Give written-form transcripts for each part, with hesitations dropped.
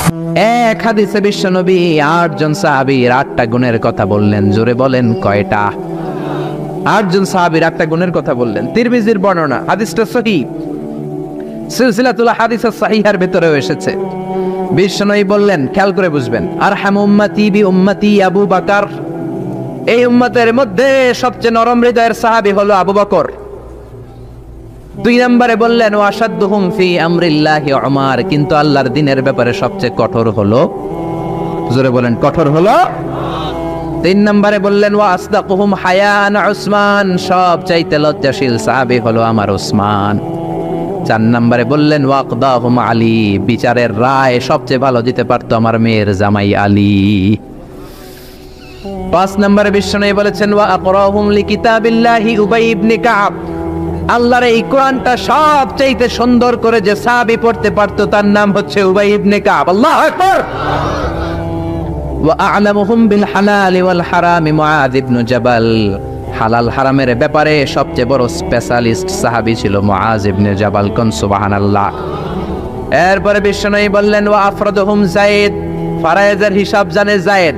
এক হাদিসে বিশ্বনবী 8 জন সাহাবীর 8টা গুণের কথা বললেন। জোরে বলেন কয়টা? 8 জন সাহাবীর 8টা গুণের কথা বললেন। তিরমিজির বর্ণনা, হাদিসটা সহিহ, সিলসিলাতুল হাদিসেস সাহিহার ভিতরেও এসেছে। বিশ্বনবী বললেন, খেয়াল করে বুঝবেন, আরহামু উম্মতি বি উম্মতি আবু বকর, এই উম্মতের মধ্যে সবচেয়ে নরম হৃদয়ের সাহাবী হলো আবু বকর। 2 নম্বরে বললেন, ওয়া আশাদ্দুহুম ফি আমরিল্লাহি উমর, কিন্তু আল্লাহর দ্বীনের ব্যাপারে সবচেয়ে কঠোর হলো, জোরে বলেন কঠোর হলো। 3 নম্বরে বললেন, ওয়া আসদাকুহুম হায়ান উসমান, সবচাইতে লজ্জাশীল সাহাবী হলো আমার উসমান। 4 নম্বরে বললেন, ওয়াকদাহুম আলী, বিচারের রায় সবচেয়ে ভালো দিতে পারতো আমার মেয়ের জামাই আলী। 5 নম্বরে বিশ্বনবী বলেছেন, ওয়া আকরাহুম লিকিতাবিল্লাহি উবাই ইবনে কাব, আল্লাহর এই কোরআনটা সবচাইতে সুন্দর করে যে সাহাবী পড়তে পারতো তার নাম হচ্ছে উবাই ইবনে কাব। আল্লাহু আকবার। ওয়া আ'লামুহুম বিল হালালি ওয়াল হারামি মুআয ইবনে জাবাল, হালাল হারামের ব্যাপারে সবচেয়ে বড় স্পেশালিস্ট সাহাবী ছিল মুআয ইবনে জাবাল। কোন সুবহানাল্লাহ। এরপরে বিশ্বনবী বললেন, ওয়া আফরাদুহুম যায়েদ, ফারায়েজের হিসাব জানে যায়েদ।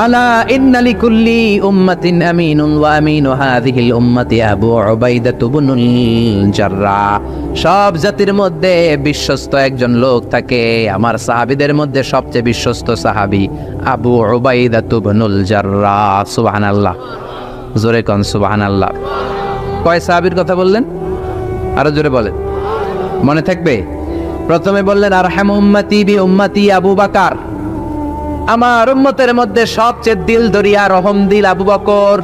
আলা ইন্না লিকুল্লি উম্মাতিন আমিনুন ওয়া আমিনু হাযিহিল উম্মতি আবু উবাইদা ইবনুল জাররাহ, সব জাতির মধ্যে বিশ্বস্ত একজন লোক থাকে, আমার সাহাবীদের মধ্যে সবচেয়ে বিশ্বস্ত সাহাবী আবু উবাইদা ইবনুল জাররাহ। সুবহানাল্লাহ, জোরে কোন সুবহানাল্লাহ। কয় সাহাবীর কথা বললেন? আরো জোরে বলেন, মনে থাকবে। প্রথমে বললেন, আরহামু উম্মতি বি উম্মতি আবু বকর, আমার উম্মতের মধ্যে সবচেয়ে দিল দরিয়া রহম দিল আবু বকর।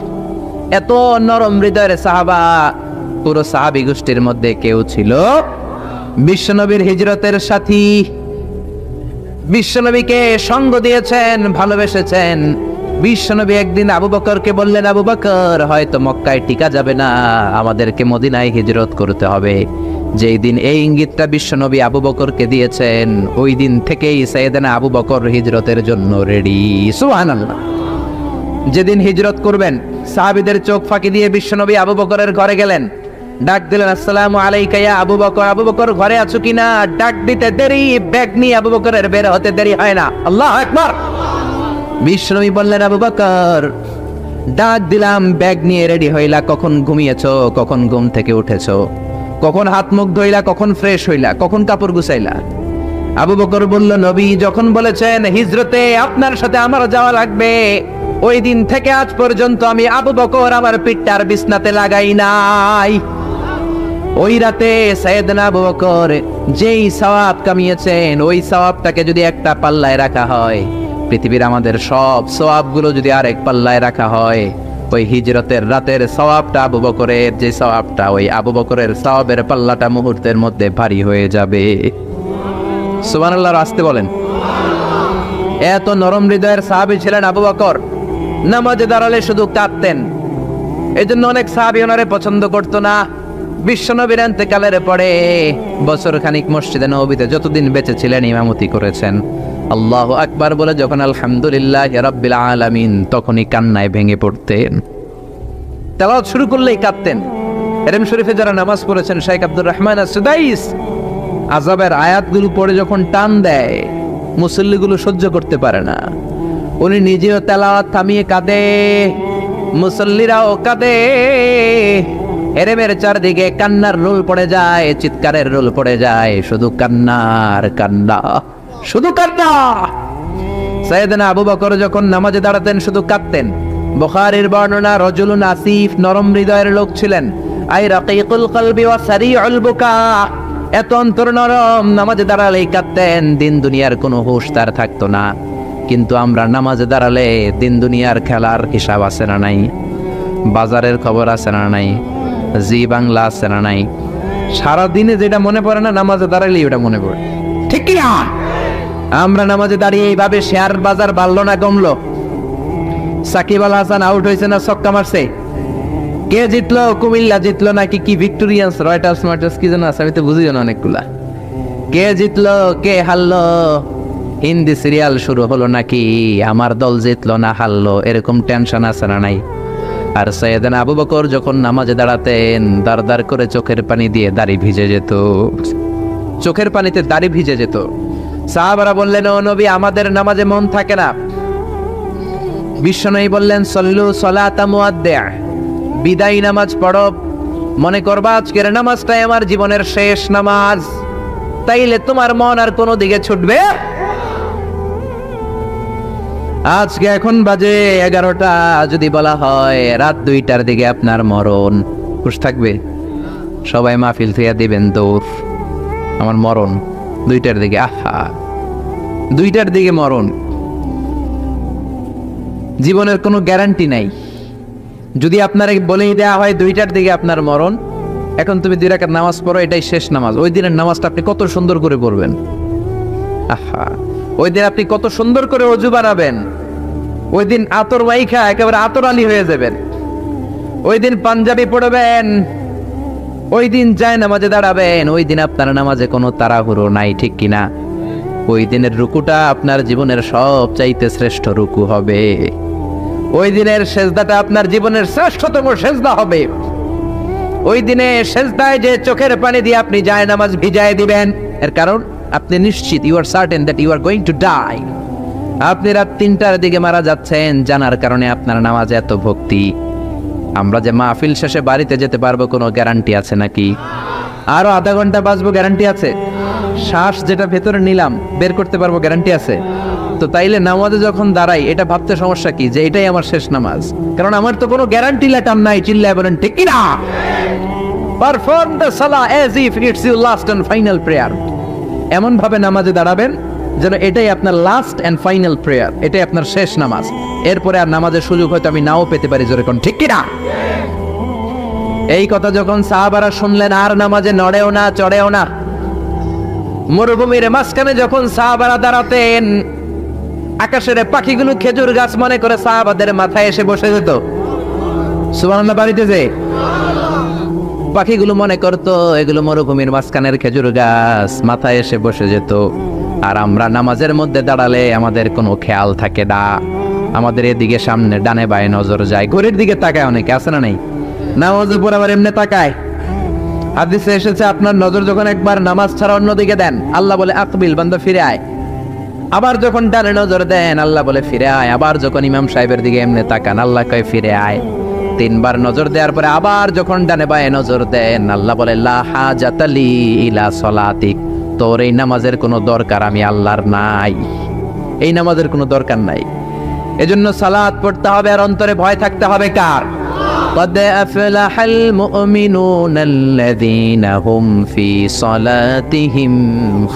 এত নরম হৃদয়ের সাহাবা পুরো সাহাবী গোষ্ঠীর মধ্যে কেউ ছিল। বিশ্বনবীর হিজরতের সাথী, বিশ্বনবীকে সঙ্গ দিয়েছেন, ভালোবেসেছেন। বিশ্বনবী একদিন আবু বকরকে বললেন, আবু বকর, হয়তো মক্কায় টিকা যাবে না, আমাদেরকে মদিনায় হিজরত করতে হবে। যেই দিন এই ইঙ্গিতটা বিশ্বনবী আবু বকরকে দিয়েছেন, ওই দিন থেকেই সাইয়েদনা আবু বকর হিজরতের জন্য রেডি। সুবহানাল্লাহ। যেদিন হিজরত করবেন, সাহাবীদের চোখ ফাঁকি দিয়ে বিশ্বনবী আবু বকরের ঘরে গেলেন, ডাক দিলেন, আসসালামু আলাইকা ইয়া আবু বকর। আবু বকর ঘরে আছো কিনা? ডাক দিতে দেরি, ব্যাগ নিয়ে আবু বকরের বের হতে দেরি হয় না। আল্লাহু আকবার। বিশ্বনবী বললেন, আবু বকর, ডাক দিলাম, ব্যাগ নিয়ে রেডি হইলা, কখন ঘুমিয়েছো, কখন ঘুম থেকে উঠেছো, কখন হাত মুখ ধইলা, কখন ফ্রেশ হইলা, কখন কাপড় গুছাইলা? আবু বকর বলল, নবী যখন বলেছেন হিজরতে আপনার সাথে আমার যাওয়া লাগবে, ওই দিন থেকে আজ পর্যন্ত আমি আবু বকর আমার পিঠটার বিছনাতে লাগাই নাই। ওই রাতে সাইয়েদনা আবু বকর যেই সওয়াব কামিয়েছেন, ওই সওয়াবটাকে যদি একটা পাল্লায় রাখা হয়, পৃথিবীর আমাদের সব সওয়াবগুলো যদি আরেক পাল্লায় রাখা হয়, ওই হিজরতের রাতের সওয়াবটা আবু বকরের যে সওয়াবটা, ওই আবু বকরের সওয়াবের পাল্লাটা মুহূর্তের মধ্যে ভারী হয়ে যাবে। সুবহানাল্লাহ, আসতে বলেন। এত নরম হৃদয়ের সাহাবী ছিলেন আবু বকর। নামাজে দাঁড়ালে শুধু কাঁদতেন, এজন্য অনেক সাহাবী ওনারে পছন্দ করতো না। বিশ্বনবীর ইন্তেকালের পরে বছর খানিক মসজিদে নববীতে যতদিন বেঁচে ছিলেন ইমামতি করেছেন। আল্লাহু আকবার বলে যখন আলহামদুলিল্লাহ রাব্বিল আলামিন, তখনই কান্নায় ভেঙে পড়তেন। তেলাওয়াত শুরু করলেই কাঁদতেন। এরম শরীফে যারা নামাজ পড়েছেন, শেখ আব্দুর রহমান আস-সুদাইস, আযাবের আয়াতগুলো পড়ে যখন টান দেয়, মুসল্লিগুলো সহ্য করতে পারে না। উনি নিজেও তেলাওয়াত থামিয়ে কাঁদে, মুসল্লিরাও কাঁদে। এরেমের চারদিকে কান্নার রোল পড়ে যায়, চিৎকারের রোল পড়ে যায়, শুধু কান্নার কান্না, শুধু কান্না। সাইয়েদনা আবু বকর যখন নামাজে দাঁড়াতেন শুধু কাঁদতেন। বুখারীর বর্ণনা, রজুলুন আসিফ, নরম হৃদয়ের লোক ছিলেন, আই রাকিকুল কলবি ওয়া সারিউল বুকা, এত অন্তর নরম, নামাজে দাঁড়ালেই কাঁদতেন, দিন দুনিয়ার কোনো হুঁশ তার থাকতো না। কিন্তু আমরা নামাজে দাঁড়ালে দিন দুনিয়ার খেলার হিসাব আছে না নাই, বাজারের খবর আছে না নাই, জি বাংলা আছে না নাই, সারাদিনে যেটা মনে পড়ে না নামাজে দাঁড়ালেই ওটা মনে পড়ে, ঠিক কি না? আমরা নামাজে দাঁড়িয়ে এইভাবে শেয়ার বাজার বাড়লো না কমলো, সাকিব আল হাসান আউট হয়েছে না ছক্কা মারছে, কে জিতলো, কুমিল্লা জিতলো নাকি কি ভিক্টোরিয়ান্স, রয়টার্স মার্টার্স কি যেন আছে, আমি তো বুঝিও না অনেকগুলা, কে জিতলো কে হারলো, হিন্দি সিরিয়াল শুরু হলো নাকি আমার দল জিতলো না হারলো, এরকম টেনশন আছে না নাই? আর সাইয়েদনা আবু বকর যখন নামাজে দাঁড়াতেন, দাঁড় দাঁড় করে চোখের পানি দিয়ে দাড়ি ভিজে যেত, চোখের পানিতে দাড়ি ভিজে যেত। সাহাবারা বললেন, ও নবী, আমাদের নামাজে মন থাকে না। বিশ্বনবী বললেন, সল্লু সলাতা মুআদ্দিআ, বিদায়ী নামাজ পড়ো। মনে করবা আজকের নামাজটাই আমার জীবনের শেষ নামাজ, তাইলে তোমার মন আর কোনো দিকে ছুটবে। আজকে এখন বাজে 11টা, যদি বলা হয় রাত 2টার দিকে আপনার মরণ, খুশ থাকবে? সবাই মাহফিল থেকে দিবেন দৌড়, আমার মরণ 2টার দিকে। আহা, 2টার দিকে মরণ। জীবনের কোনো গ্যারান্টি নাই। যদি আপনার বলেই দেওয়া হয় 2টার দিকে আপনার মরণ, এখন তুমি 2 রাকাত নামাজ পড়ো, এটাই শেষ নামাজ, ওই দিনের নামাজটা আপনি কত সুন্দর করে পড়বেন। আহা, ওই দিন আপনি কত সুন্দর করে ওযু বানাবেন, ওই দিন আতর মাইখা একেবারে আতর আলী হয়ে যাবেন, ওই দিন পাঞ্জাবি পড়বেন, ওই দিন যায় নামাজে দাঁড়াবেন, ওই দিন আপনার নামাজে কোনো তাড়াহুড়ো নাই, ঠিক কিনা? ওই দিনের রুকুটা আপনার জীবনের সবচাইতে শ্রেষ্ঠ রুকু হবে। ওই দিনের সেজদাটা আপনার জীবনের শ্রেষ্ঠতম সেজদা হবে। ওই দিনে সেজদায় যে চোখের পানি দিয়ে আপনি যায় নামাজ ভিজায় দিবেন, এর কারণ আপনি নিশ্চিত, you are certain that you are going to die. আপনি রাত 3টার দিকে মারা যাচ্ছেন, জানার কারণে আপনার নামাজে এত ভক্তি। আমরা যে মাহফিল শেষে বাড়িতে যেতে পারবো কোনো গ্যারান্টি আছে নাকি? আরো আধা ঘন্টা বাঁচবো, গ্যারান্টি আছে? শ্বাস যেটা ভেতরে নিলাম বের করতে পারবো, গ্যারান্টি আছে? তো তাইলে নামাজে যখন দাঁড়াই, এটা ভাবতে সমস্যা কি যে এটাই আমার শেষ নামাজ? কারণ আমার তো কোনো গ্যারান্টি লেটার নাই। চিল্লায় বলেন ঠিক কিনা? Perform the salah as if it's your last and final prayer. এমন ভাবে নামাজে দাঁড়াবেন যেন এটাই আপনার লাস্ট এন্ড ফাইনাল প্রেয়ার, এটাই আপনার শেষ নামাজ। এরপরে আর নামাজের সুযোগ হয়তো আমি নাও পেতে পারি, জোরে কোন ঠিক কিনা? এই কথা যখন সাহাবারা শুনলেন, আর নামাজে নড়েও না, চড়েও না। মরুভূমির মাঝখানে যখন সাহাবারা দাঁড়াতেন, আকাশের পাখিগুলো খেজুর গাছ মনে করে সাহাবাদের মাথায় এসে বসে যেত। সুবহানাল্লাহ, বাড়িতে যে পাখিগুলো মনে করতো এগুলো মরুভূমির মাঝখানের খেজুর গাছ, মাথায় এসে বসে যেত। আর আমরা নামাজের মধ্যে দাঁড়ালে আমাদের কোনো খেয়াল থাকে না, আমাদের এদিকে সামনে ডানে বায়ে নজর যায়, ঘড়ির দিকে তাকায়, অনেকে আছে না নেই? নামাজের পর আবার এমনি তাকায়। হাদিসে এসেছে, আপনার নজর যখন একবার নামাজ ছাড়া অন্যদিকে দেন, আল্লাহ বলে আকবিল, বান্দা ফিরে আয়। আবার যখন ডানে নজর দেন, আল্লাহ বলে ফিরে আয়। আবার যখন ইমাম সাহেবের দিকে এমনি তাকান, আল্লাহ কয় ফিরে আয়। 3বার নজর দেওয়ার পরে আবার যখন ডানে বায়ে নজর দেন, আল্লাহ বলে লা হাজাতা লি ইলা সলাতিক, তোর এই নামাজের কোনো দরকার আমি আল্লাহর নাই, এই নামাজের কোনো দরকার নাই। এজন্য সালাত পড়তে হবে আর অন্তরে ভয় থাকতে হবে কার? قد أفلح المؤمنون الذين هم في صلاتهم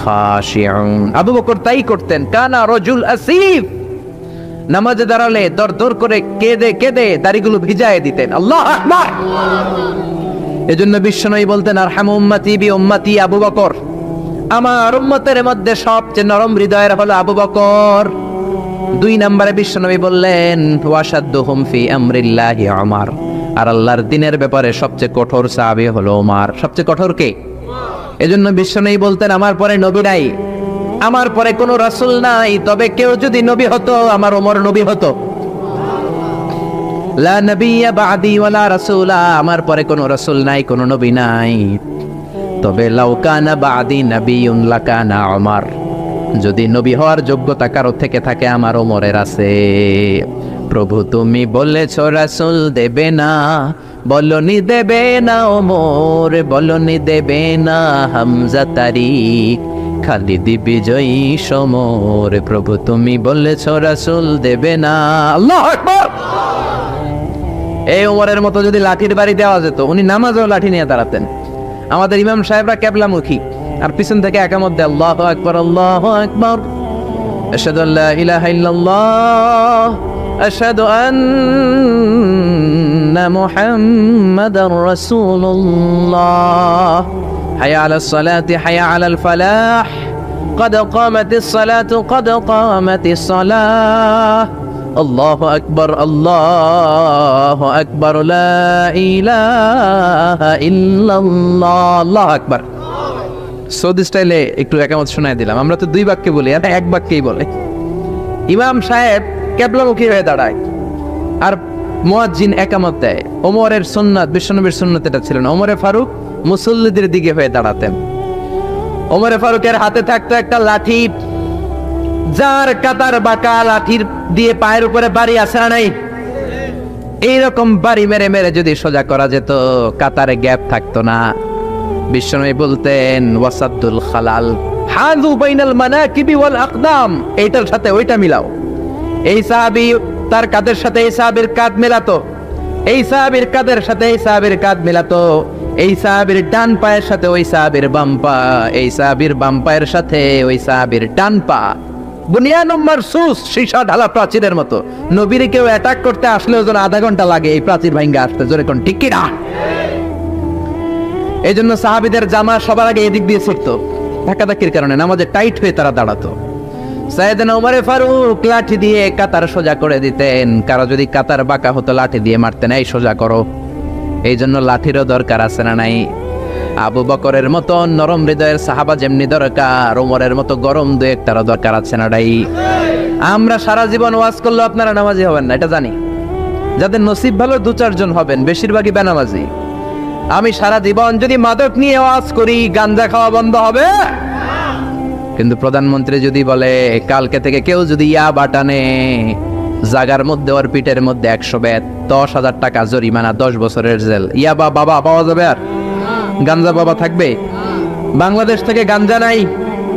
خاشعون। আবু বকর তাই করতেন, কানা রজুল আসিফ, নামাজে দাঁড়ালে দর করে কেঁদে কেঁদে দাড়িগুলো ভিজায় দিতেন। আল্লাহু আকবার। এজন্য বিশ্বনবী বলতেন, আরহামু উম্মতি বি উম্মতি আবু বকর, আমার উম্মতের মধ্যে সবচেয়ে নরম হৃদয়ের হলো আবু বকর। 2 নম্বরে বিশ্বনবী বললেন, ওয়াশাদ্দুহুম ফি আমরিল্লাহি উমর, আর আল্লাহর দ্বীনের ব্যাপারে সবচেয়ে কঠোর সাহাবী হলো ওমর। সবচেয়ে কঠোর কে? এজন্য বিশ্বনবী বলতেন, আমার পরে নবী নাই, আমার পরে কোনো রাসূল নাই, তবে কেউ যদি নবী হতো আমার ওমর নবী হতো। লা নবিয়্যা বা'দি ওয়ালা রাসূলা, আমার পরে কোনো রাসূল নাই, কোনো নবী নাই, তবে লাউ কানা বা'দি নাবিয়্যুন লাকানা ওমর, যদি নবী হওয়ার যোগ্যতা কারো থেকে থাকে আমার ওমরের আছে। প্রভু তুমি বলেছ রাসূল দেবে না, বলনি দেবে না ওমর, বলনি দেবে না হামজা তারিক, খালিদ বিজয়ী সমর। প্রভু তুমি বলেছ রাসূল দেবে না। আল্লাহু আকবার। এই ওমরের মতো যদি লাঠির বাড়ি দেওয়া যেত, উনি নামাজেও লাঠি নিয়ে দাঁড়াতেন। আমাদের ইমাম সাহেবরা কেবলামুখী, আর পিছন থেকে একামত দেয়, আল্লাহু আকবার, আল্লাহু আকবার, আশহাদু আল্লা ইলাহা ইল্লাল্লাহ, আশহাদু আন্না মুহাম্মাদার রাসূলুল্লাহ, হাইয়া আলাস সালাতি হাইয়া আলাল ফালাহ, قد قامت الصلاة قد قامت الصلاة, আল্লাহু আকবার, আল্লাহু আকবার, লা ইলাহা ইল্লাল্লাহ, আল্লাহু আকবার। সৌদি স্টাইলে একটু একামত শোনায় দিলাম। আমরা তো 2 বাক্যে বলি, আর 1 বাক্যেই বলে। ইমাম সাহেব কিবলামুখী হয়ে দাঁড়ায় আর মুয়াজ্জিন একামত দেয়। ওমরের সুন্নাত, বিশ্বনবীর সুন্নাত এটা ছিল না। ওমরে ফারুক মুসল্লিদের দিকে হয়ে দাঁড়াতেন। ওমরে ফারুকের হাতে থাকতো একটা লাঠি, যার কাতার বাঁকা লাঠির দিয়ে পায়ের উপরে বাড়ি আছে না নাই, এইরকম বাড়ি মেরে মেরে যদি সোজা করা যেত, কাতারে গ্যাপ থাকতো না। বিশ্বনবী বলতেন ওয়াসাদুল খালাল হাযু বাইনাল মানাকিবি ওয়াল আকদাম, এইটার সাথে ওইটা মিলাও। এই সাহাবী তার কাঁধের সাথে এই সাহাবীর কাঁধ মেলাতো, এই সাহাবীর কাঁধের সাথে এই সাহাবীর কাঁধ মেলাতো, এই সাহাবীর ডান পায়ের সাথে ওই সাহাবীর বাম পা, এই সাহাবীর বাম পায়ের সাথে ওই সাহাবীর ডান পা। বুনিয়ানুম মারসুস, সীসা ঢালা প্রাচীরের মতো। নবীর কেউ অ্যাটাক করতে আসলেও যেন আধা ঘন্টা লাগে এই প্রাচীর ভাঙ্গা আসতে, জোরে কোন ঠিক কি না? এই জন্য সাহাবীদের জামা সবার আগে এদিক দিয়ে ছুটতো, ধাক্কাধাক্কির কারণে নামাজে টাইট হয়ে তারা দাঁড়াতো। সাইয়েদনা ওমর ফারুক লাঠি দিয়ে কাতার সোজা করে দিতেন, কারো যদি কাতার বাঁকা হতো লাঠি দিয়ে মারতেন, এই সোজা করো। এই জন্য লাঠিরও দরকার আছে না নাই? আবু বকরের মতো নরম হৃদয়ের সাহাবা যেমনি দরকার, ওমরের মতো গরম দু একটারও দরকার আছে না নাই? আমরা সারা জীবন ওয়াজ করলেও আপনারা নামাজি হবেন না, এটা জানি। যাদের নসিব ভালো দু চারজন হবেন, বেশিরভাগই বেনামাজি। আমি সারা জীবন যদি মাদক নিয়ে ওয়াজ করি, গাঞ্জা খাওয়া বন্ধ হবে? কিন্তু প্রধানমন্ত্রী যদি বলে কালকে থেকে কেউ যদি ইয়াবা টানে, জাগার মধ্যে ওর পিঠের মধ্যে 100 বেত, 10,000 টাকা জরিমানা, 10 বছরের জেল। ইয়াবা বাবা পাওয়া যাবে? আর গাঞ্জা বাবা থাকবে? বাংলাদেশ থেকে গাঞ্জা নাই।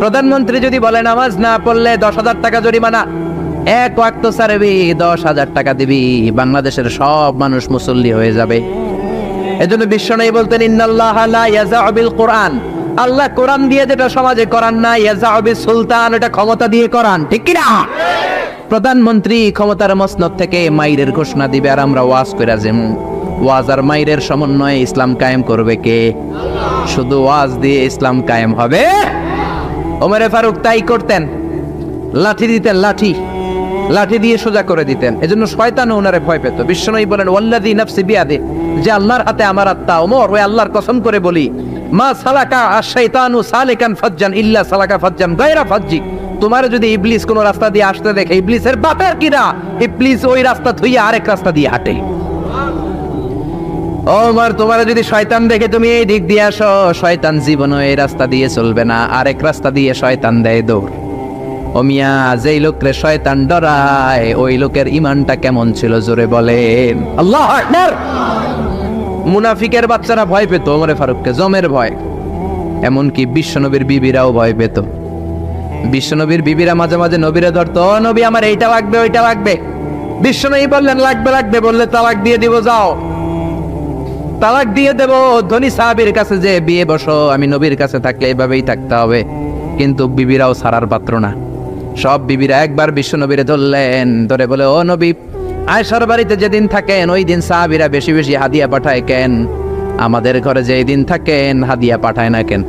প্রধানমন্ত্রী যদি বলে নামাজ না পড়লে 10,000 টাকা জরিমানা, এক ওয়াক্ত ছাড়বি 10,000 টাকা দিবি, বাংলাদেশের সব মানুষ মুসল্লি হয়ে যাবে। এজন্য বিশ্বনবী বলতেন ইন্নাল্লাহা লা ইয়াযাউ বিল কুরআন, আল্লাহ কোরআন দিয়ে যেটা সমাজে করান না, ইয়াযাউ বিস সুলতান, এটা ক্ষমতা দিয়ে করান, ঠিক কি না? প্রধানমন্ত্রী ক্ষমতার মসনদ থেকে মাইরের ঘোষণা দিবে, আর আমরা ওয়াজ কইরা যেমন ওয়াজ আর মাইরের সমন্বয়ে ইসলাম কায়েম করবে কে? শুধু ওয়াজ দিয়ে ইসলাম কায়েম হবে? ওমরে ফারুক তাই করতেন, লাঠি দিতেন, লাঠি লাঠি দিয়ে সোজা করে দিতেন। এজন্য শয়তান ওনারে ভয় পেত। বিশ্বনবী বলেন ওয়াল্লাযী নাফসি বিয়াদি, যে আল্লাহর হাতে আমার আত্মা, ওমর ওই আল্লাহর কসম করে বলি, মা সালাকা আশ-শাইতানু সালিকান ফাজ্জান ইল্লা সালাকা ফাজ্জান গায়রা ফাজ্জি, তোমার যদি ইবলিস কোন রাস্তা দিয়ে আসতে দেখে, ইবলিসের বাপের কিনা, ইবলিস ওই রাস্তা থুইয়া আরেক রাস্তা দিয়ে হাঁটে। ওমর তোমার যদি শয়তান দেখে তুমি এই দিক দিয়ে আসো, শয়তান জীবনও এই রাস্তা দিয়ে চলবে না, আরেক রাস্তা দিয়ে শয়তান দেয় দৌড়। ও মিয়া, যেই লোকরে শয়তান ডরায় ওই লোকের ইমানটা কেমন ছিল জোরে বলেন আল্লাহু আকবার। মুনাফিকের বাচ্চারা ভয় পেত ওমরে ফারুককে, জমের ভয়। এমনকি বিশ্বনবীর বিবিরাও ভয় পেত। বিশ্বনবীর বিবিরা মাঝে মাঝে নবীরে ধরতো, ও নবী আমার এইটা লাগবে ওইটা লাগবে। বিশ্বনবী বললেন লাগবে লাগবে, বললে তালাক দিয়ে দিব, যাও তালাক দিয়ে দেব। ধনী সাহাবীর কাছে যে বিয়ে বসো, আমি নবীর কাছে থাকলে এভাবেই থাকতে হবে। কিন্তু বিবিরাও ছাড়ার পাত্র না। সব বিবিরা একবার বিশ্বনবীরে ধরলেন, ধরে বলে ও নবী, আয়েশার বাড়িতে যেদিন থাকেন ওই দিন সাহাবীরা বেশি বেশি হাদিয়া পাঠায় কেন? আমাদের ঘরে যেই দিন থাকেন হাদিয়া পাঠায় না কেন?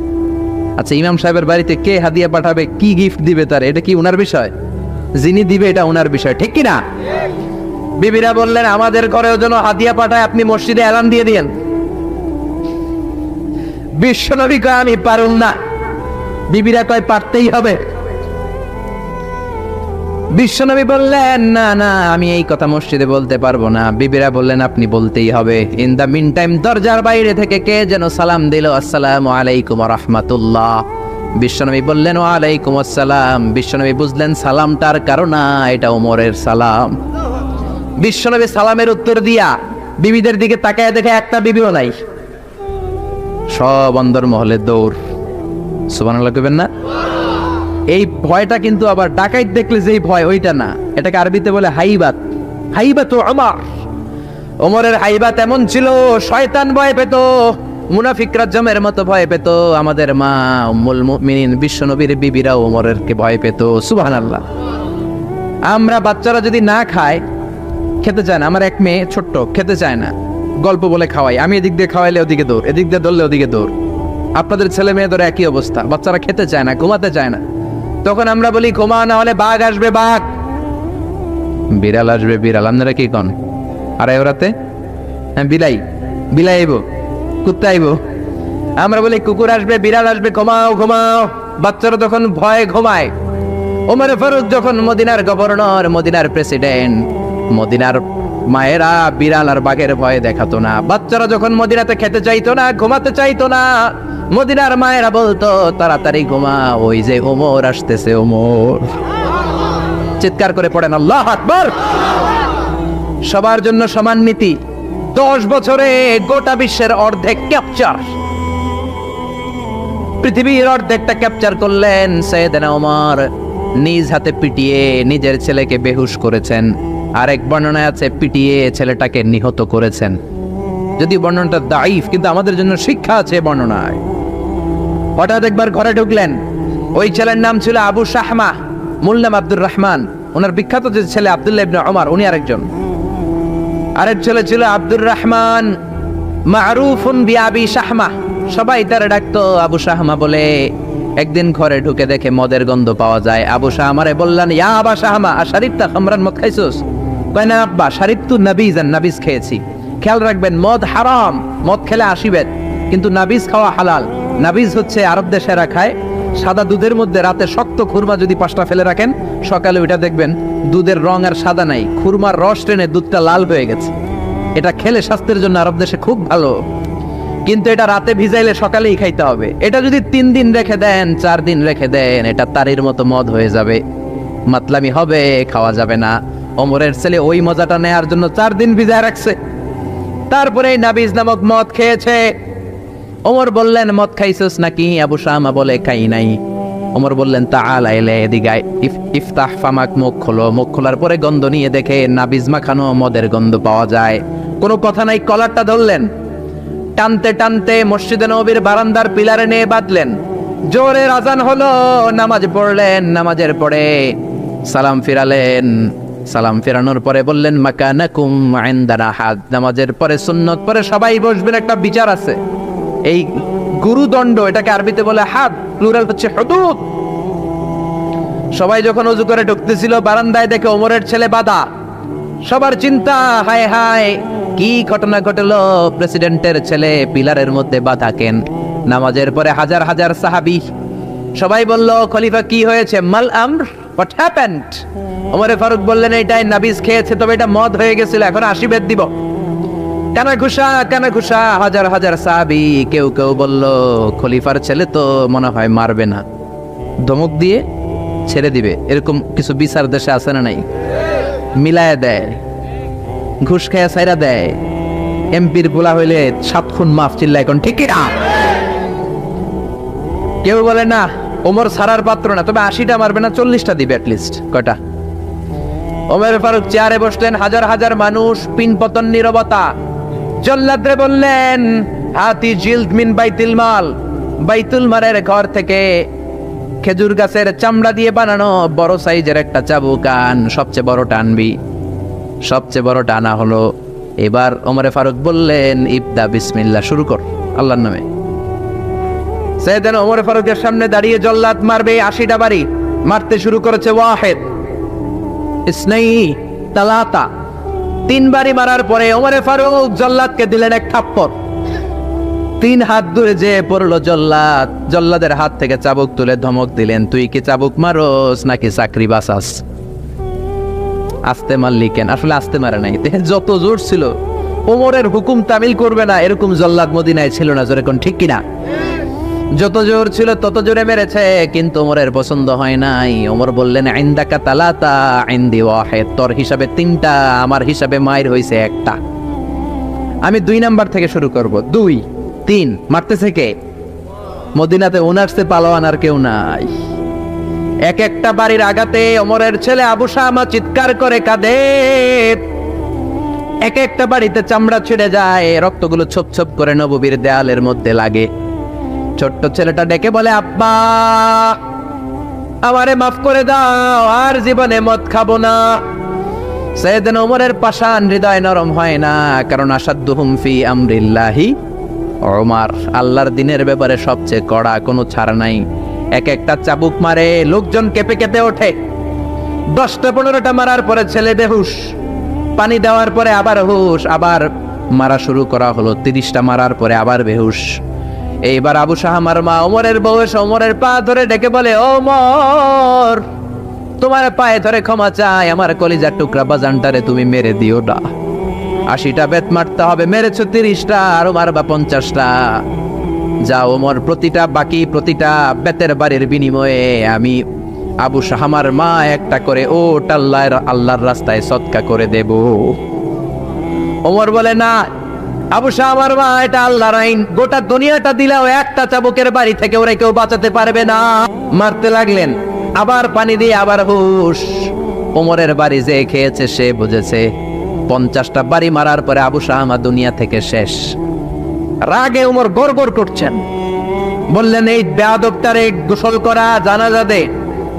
আচ্ছা, ইমাম সাহেবের বাড়িতে কে হাদিয়া পাঠাবে, কি গিফট দিবে তার, এটা কি উনার বিষয়? যিনি দিবে এটা উনার বিষয়, ঠিক কি না? বিবিরা বললেন আমাদের ঘরেও যেন হাদিয়া পাঠায়, আপনি মসজিদে এলান দিয়ে দিয়েন। বিশ্বনবী কয় আমি পারুম না, বিবিরা কয় পারতেই হবে। বিশ্বনবী বললেন না না, আমি এই কথা মসজিদে বলতে পারবো না। বিবিরা বললেন আপনি বলতেই হবে। ইন দা মিন টাইম দরজার বাইরে থেকে কে যেন সালাম দিল, আসসালামু আলাইকুম ওয়া রাহমাতুল্লাহ। বিশ্বনবী বললেন ওয়া আলাইকুম আসসালাম। বিশ্বনবী বুঝলেন সালামটার কারণ না, এটা ওমরের সালাম। বিশ্বনবী সালামের উত্তর দিয়া বিবিদের দিকে তাকায় দেখে একটা বিবিও নাই, সব অন্দরমহলে দৌড়। সুবহানাল্লাহ কইবেন না? এই ভয়টা কিন্তু আবার ডাকাইত দেখলে যেই ভয় ওইটা না, এটাকে আরবিতে বলে হাইবাত। হাইবাত ওমর, ওমরের হাইবাত এমন ছিল, শয়তান ভয় পেত, মুনাফিকরা জমের মতো ভয় পেত। আমাদের মা উম্মুল মুমিনিন বিশ্বনবীর বিবিরা ওমরের কে ভয় পেত। সুবহানাল্লাহ। আমরা বাচ্চারা যদি না খায়, খেতে চায় না, আমার এক মেয়ে ছোট্ট খেতে চায় না, গল্প বলে খাওয়াই, আমি এদিক দিয়ে খাওয়াইলে ওদিকে দৌড়, এদিক দিয়ে ধরলে ওদিকে দৌড়। আপনাদের ছেলে মেয়েদের একই অবস্থা, বাচ্চারা খেতে চায় না, ঘুমাতে চায় না। তখন আমরা বলি ঘুমা, না হলে বাঘ আসবে বাঘ, বিড়াল আসবে বিড়াল। আপনারা কি কন? আর ওরাতে হ্যাঁ বিলাই বিলাই আইব, কুত্তা আইব। আমরা বলি কুকুর আসবে বিড়াল আসবে, ঘুমাও ঘুমাও। বাচ্চারা তখন ভয়ে ঘুমায়। ওমর ফারুক যখন মদিনার গভর্নর, মদিনার প্রেসিডেন্ট, মদিনার মায়েরা বিড়াল আর বাঘের ভয়ে দেখাতো না। বাচ্চারা যখন মদিনাতে খেতে চাইতো না, ঘুমাতে চাইতো না, মদিনার মায়েরা বলতো তাড়াতাড়ি ঘুমা, ওই যে ওমর আসতেছে ওমর। চিৎকার করে পড়েন আল্লাহু আকবার। সবার জন্য সমান নীতি। 10 বছরে গোটা বিশ্বের অর্ধেক ক্যাপচার, পৃথিবীর অর্ধেকটা ক্যাপচার করলেন সৈয়দনা ওমর। নিজ হাতে পিটিয়ে নিজের ছেলেকে বেহুশ করেছেন, আরেক বর্ণনায় আছে পিটিয়ে ছেলেটাকে নিহত করেছেন। যদি বর্ণনাটা দাইফ, কিন্তু আমাদের জন্য শিক্ষা আছে বর্ণনায়। হঠাৎ একবার ঘরে ঢুকলেন, ওই ছেলের নাম ছিল আবু শাহমা, মূল নাম আব্দুর রহমান। ওনার বিখ্যাত যে ছেলে আব্দুল্লাহ ইবনে ওমর, উনি আরেকজন। আরেক ছেলে ছিল আব্দুর রহমান, মারুফুন বিআবি শাহমা, সবাই তারে ডাকতো আবু শাহমা বলে। একদিন ঘরে ঢুকে দেখে মদের গন্ধ পাওয়া যায়। আবু শাহমারে বললেন, ইয়া আবা শাহমা আশারিবতা খামরান, মদ খাইছস? কয় না আব্বা, শারিবতু নাবিজান, নাবিজ খেয়েছি। খেয়াল রাখবেন, মদ হারাম, মদ খেলে আসিবেন, কিন্তু নাবিজ খাওয়া হালাল। নাবিজ হচ্ছে আরব দেশেরা খায়, সাদা দুধের মধ্যে রাতে শক্ত খুরমা যদি 5টা ফেলে রাখেন, সকালে ওইটা দেখবেন দুধের রং আর সাদা নাই, খুরমার রস টেনে দুধটা লাল হয়ে গেছে। এটা খেলে স্বাস্থ্যের জন্য আরব দেশে খুব ভালো, কিন্তু এটা রাতে ভিজাইলে সকালেই খাইতে হবে। এটা যদি 3 দিন রেখে দেন, 4 দিন রেখে দেন, এটা তারির মতো মদ হয়ে যাবে, মাতলামি হবে, খাওয়া যাবে না। ওমরের ছেলে ওই মজাটা নেয়ার জন্য 4 দিন ভিজায় রাখছে, তারপরে নাবিজ নামক মদ খেয়েছে। ওমর বললেন, মদ খাইছস নাকি? আবু শামা বলে, খাই নাই। ওমর বললেন, তাআলা ইলা এদিকে, ইফতাহ ফামাক, মুখ খোলো। মুখ খোলার পরে গন্ধ নিয়ে দেখে নাবিজ মাখানো মদের গন্ধ পাওয়া যায়। কোনো কথা নাই, কলারটা ধরলেন, টানতে টানতে মসজিদে নববীর বারান্দার পিলারে নিয়ে বাঁধলেন। জোরের আজান হলো, নামাজ পড়লেন। নামাজের পরে সালাম ফিরালেন। সালাম ফেরানোর পরে বললেন, মাকানাকুম ইনদানা হাদ। নামাজের পরে সুন্নত পরে সবাই বসবেন, একটা বিচার আছে। এই গুরুদণ্ড, এটাকে আরবিতে বলে হাদ, প্লুরাল হচ্ছে হুদুদ। সবাই যখন ওযু করে ঢুকতেছিল, বারান্দায় দেখে ওমরের ছেলে বাধা। সবার চিন্তা, হায় হায় কি ঘটনা ঘটলো, প্রেসিডেন্টের ছেলে পিলারের মধ্যে বাধা কেন? নামাজের পরে হাজার হাজার সাহাবী সবাই বলল, খলিফা কি হয়েছে? মাল আমর, হোয়াট হ্যাপেন্ড? ওমরে ফারুক বললেন, এটাই নাবিজ খেয়েছে, তবে এটা মদ হয়ে গেছিল, এখন 80 বেদ দিব। কেন ঘুষা, কেন ঘুষা? হাজার হাজার সাহাবী। কেউ কেউ বলল, খলিফার ছেলে তো মনে হয় মারবে না, ধমক দিয়ে ছেড়ে দিবে। এরকম কিছু বিচার দেশে আছে না নাই? মিলায় দেয়, ঘুষ খেয়ে সাইরা দেয়। এমপির গোলা হইলে 7 খুন মাফ, চিল্লা এখন ঠিক না? কেউ বলে না, ওমর সারার পাত্র না, তবে 80টা মারবে না, 40টা দিবে অ্যাটলিস্ট। কয়টা? ওমর ফারুক চেয়ারে বসলেন, হাজার হাজার মানুষ, পিন পতন, নীরবতা। জল্লাদরে বললেন, হাতি জিলদ মিন বাইতুল মাল, বাইতুল মালের ঘর থেকে খেজুর গাছের চামড়া দিয়ে বানানো বড় সাইজের একটা চাবুক আন, সবচেয়ে বড় টানবি। সবচেয়ে বড় টানা হলো। এবার ওমরে ফারুক বললেন, ইবদা বিসমিল্লাহ, শুরু কর আল্লাহর নামে। সাইয়েদনা ওমর ফারুকের সামনে দাঁড়িয়ে জল্লাদ মারবে 80টা বাড়ি। মারতে শুরু করেছে, ওয়াহিদ, ইসনাই, তালাতা, 3 বাড়ি মারার পরে ওমরে ফারুক জল্লাদকে দিলেন এক থাপ্পড়। 3 হাত দূরে যে পড়লো জল্লাদ। জল্লাদের হাত থেকে চাবুক তুলে ধমক দিলেন, তুই কি চাবুক মারোস নাকি চাকরি বাঁচাস? আস্তে মারলি কেন? আসলে আস্তে মারে নাই, যত জোর ছিল। ওমরের হুকুম তামিল করবে না এরকম জল্লাদ মদিনায় ছিল না, জোরে কোন ঠিক কিনা? যত জোর ছিল তত জোরে মেরেছে, কিন্তু ওমরের পছন্দ হয় নাই। ওমর বললেন, ইনদাকা তালাতা ইনদি ওয়াহিদ, তোর হিসাবে 3টা, আমার হিসাবে মায়ের হইছে 1টা। আমি 2 নাম্বার থেকে শুরু করব। 2, 3। মারতেছে কে? মদিনাতে ওনারসে পালোয়ান আর কেউ নাই। এক একটা বাড়ির আঘাতে ওমরের ছেলে আবু শামা চিৎকার করে কাঁদে। এক একটা বাড়িতে চামড়া ছিঁড়ে যায়, রক্তগুলো ছোপ ছোপ করে নববীর দেয়ালের মধ্যে লাগে। ছোট্ট ছেলেটা ডেকে বলে, আব্বা আমারে মাফ করে দাও, আর জীবনে মদ খাবো না। সাইয়েদনা ওমরের পাষাণ হৃদয় নরম হয় না, কারণ আসাদ্দুহুম ফি আমরিল্লাহি ওমর, আল্লাহর দিনের ব্যাপারে সবচেয়ে কড়া, কোনো ছাড় নাই। এক একটা চাবুক মারে, লোকজন কেঁপে কেঁপে ওঠে। 10টা 15টা মারার পরে ছেলে বেহুশ, পানি দেওয়ার পরে আবার হুশ, আবার মারা শুরু করা হলো। 30টা মারার পরে আবার বেহুশ। এইবার আবু শাহমার মা ওমরের বউ এসে ওমরের পা ধরে ডেকে বলে, ওমর তোমার পায়ে ধরে ক্ষমা চাই, আমার কলিজার টুকরা বাজানটারে তুমি মেরে দিও না। 80টা বেত মারতে হবে, মেরেছো 30টা, আরো মারবা 50টা। যা ওমর, প্রতিটা বাকি, প্রতিটা বেতের বাড়ির বিনিময়ে আমি আবু শাহামার মা একটা করে ওট আল্লাহর রাস্তায় সদকা করে দেব। ওমর বলে না আবু শাহামার মা, এটা আল্লাহর আইন, গোটা দুনিয়াটা দিলেও একটা চাবুকের বাড়ি থেকে ওরা কেউ বাঁচাতে পারবে না। মারতে লাগলেন, আবার পানি দিয়ে আবার হুশ। ওমরের বাড়ি যে খেয়েছে সে বুঝেছে 50টা বাড়ি মারার পরে আবু শাহামা দুনিয়া থেকে শেষ। রাগে ওমর গড়গড় করছেন, বললেন এই বেয়াদবটারে গোসল করা, জানাজা দে,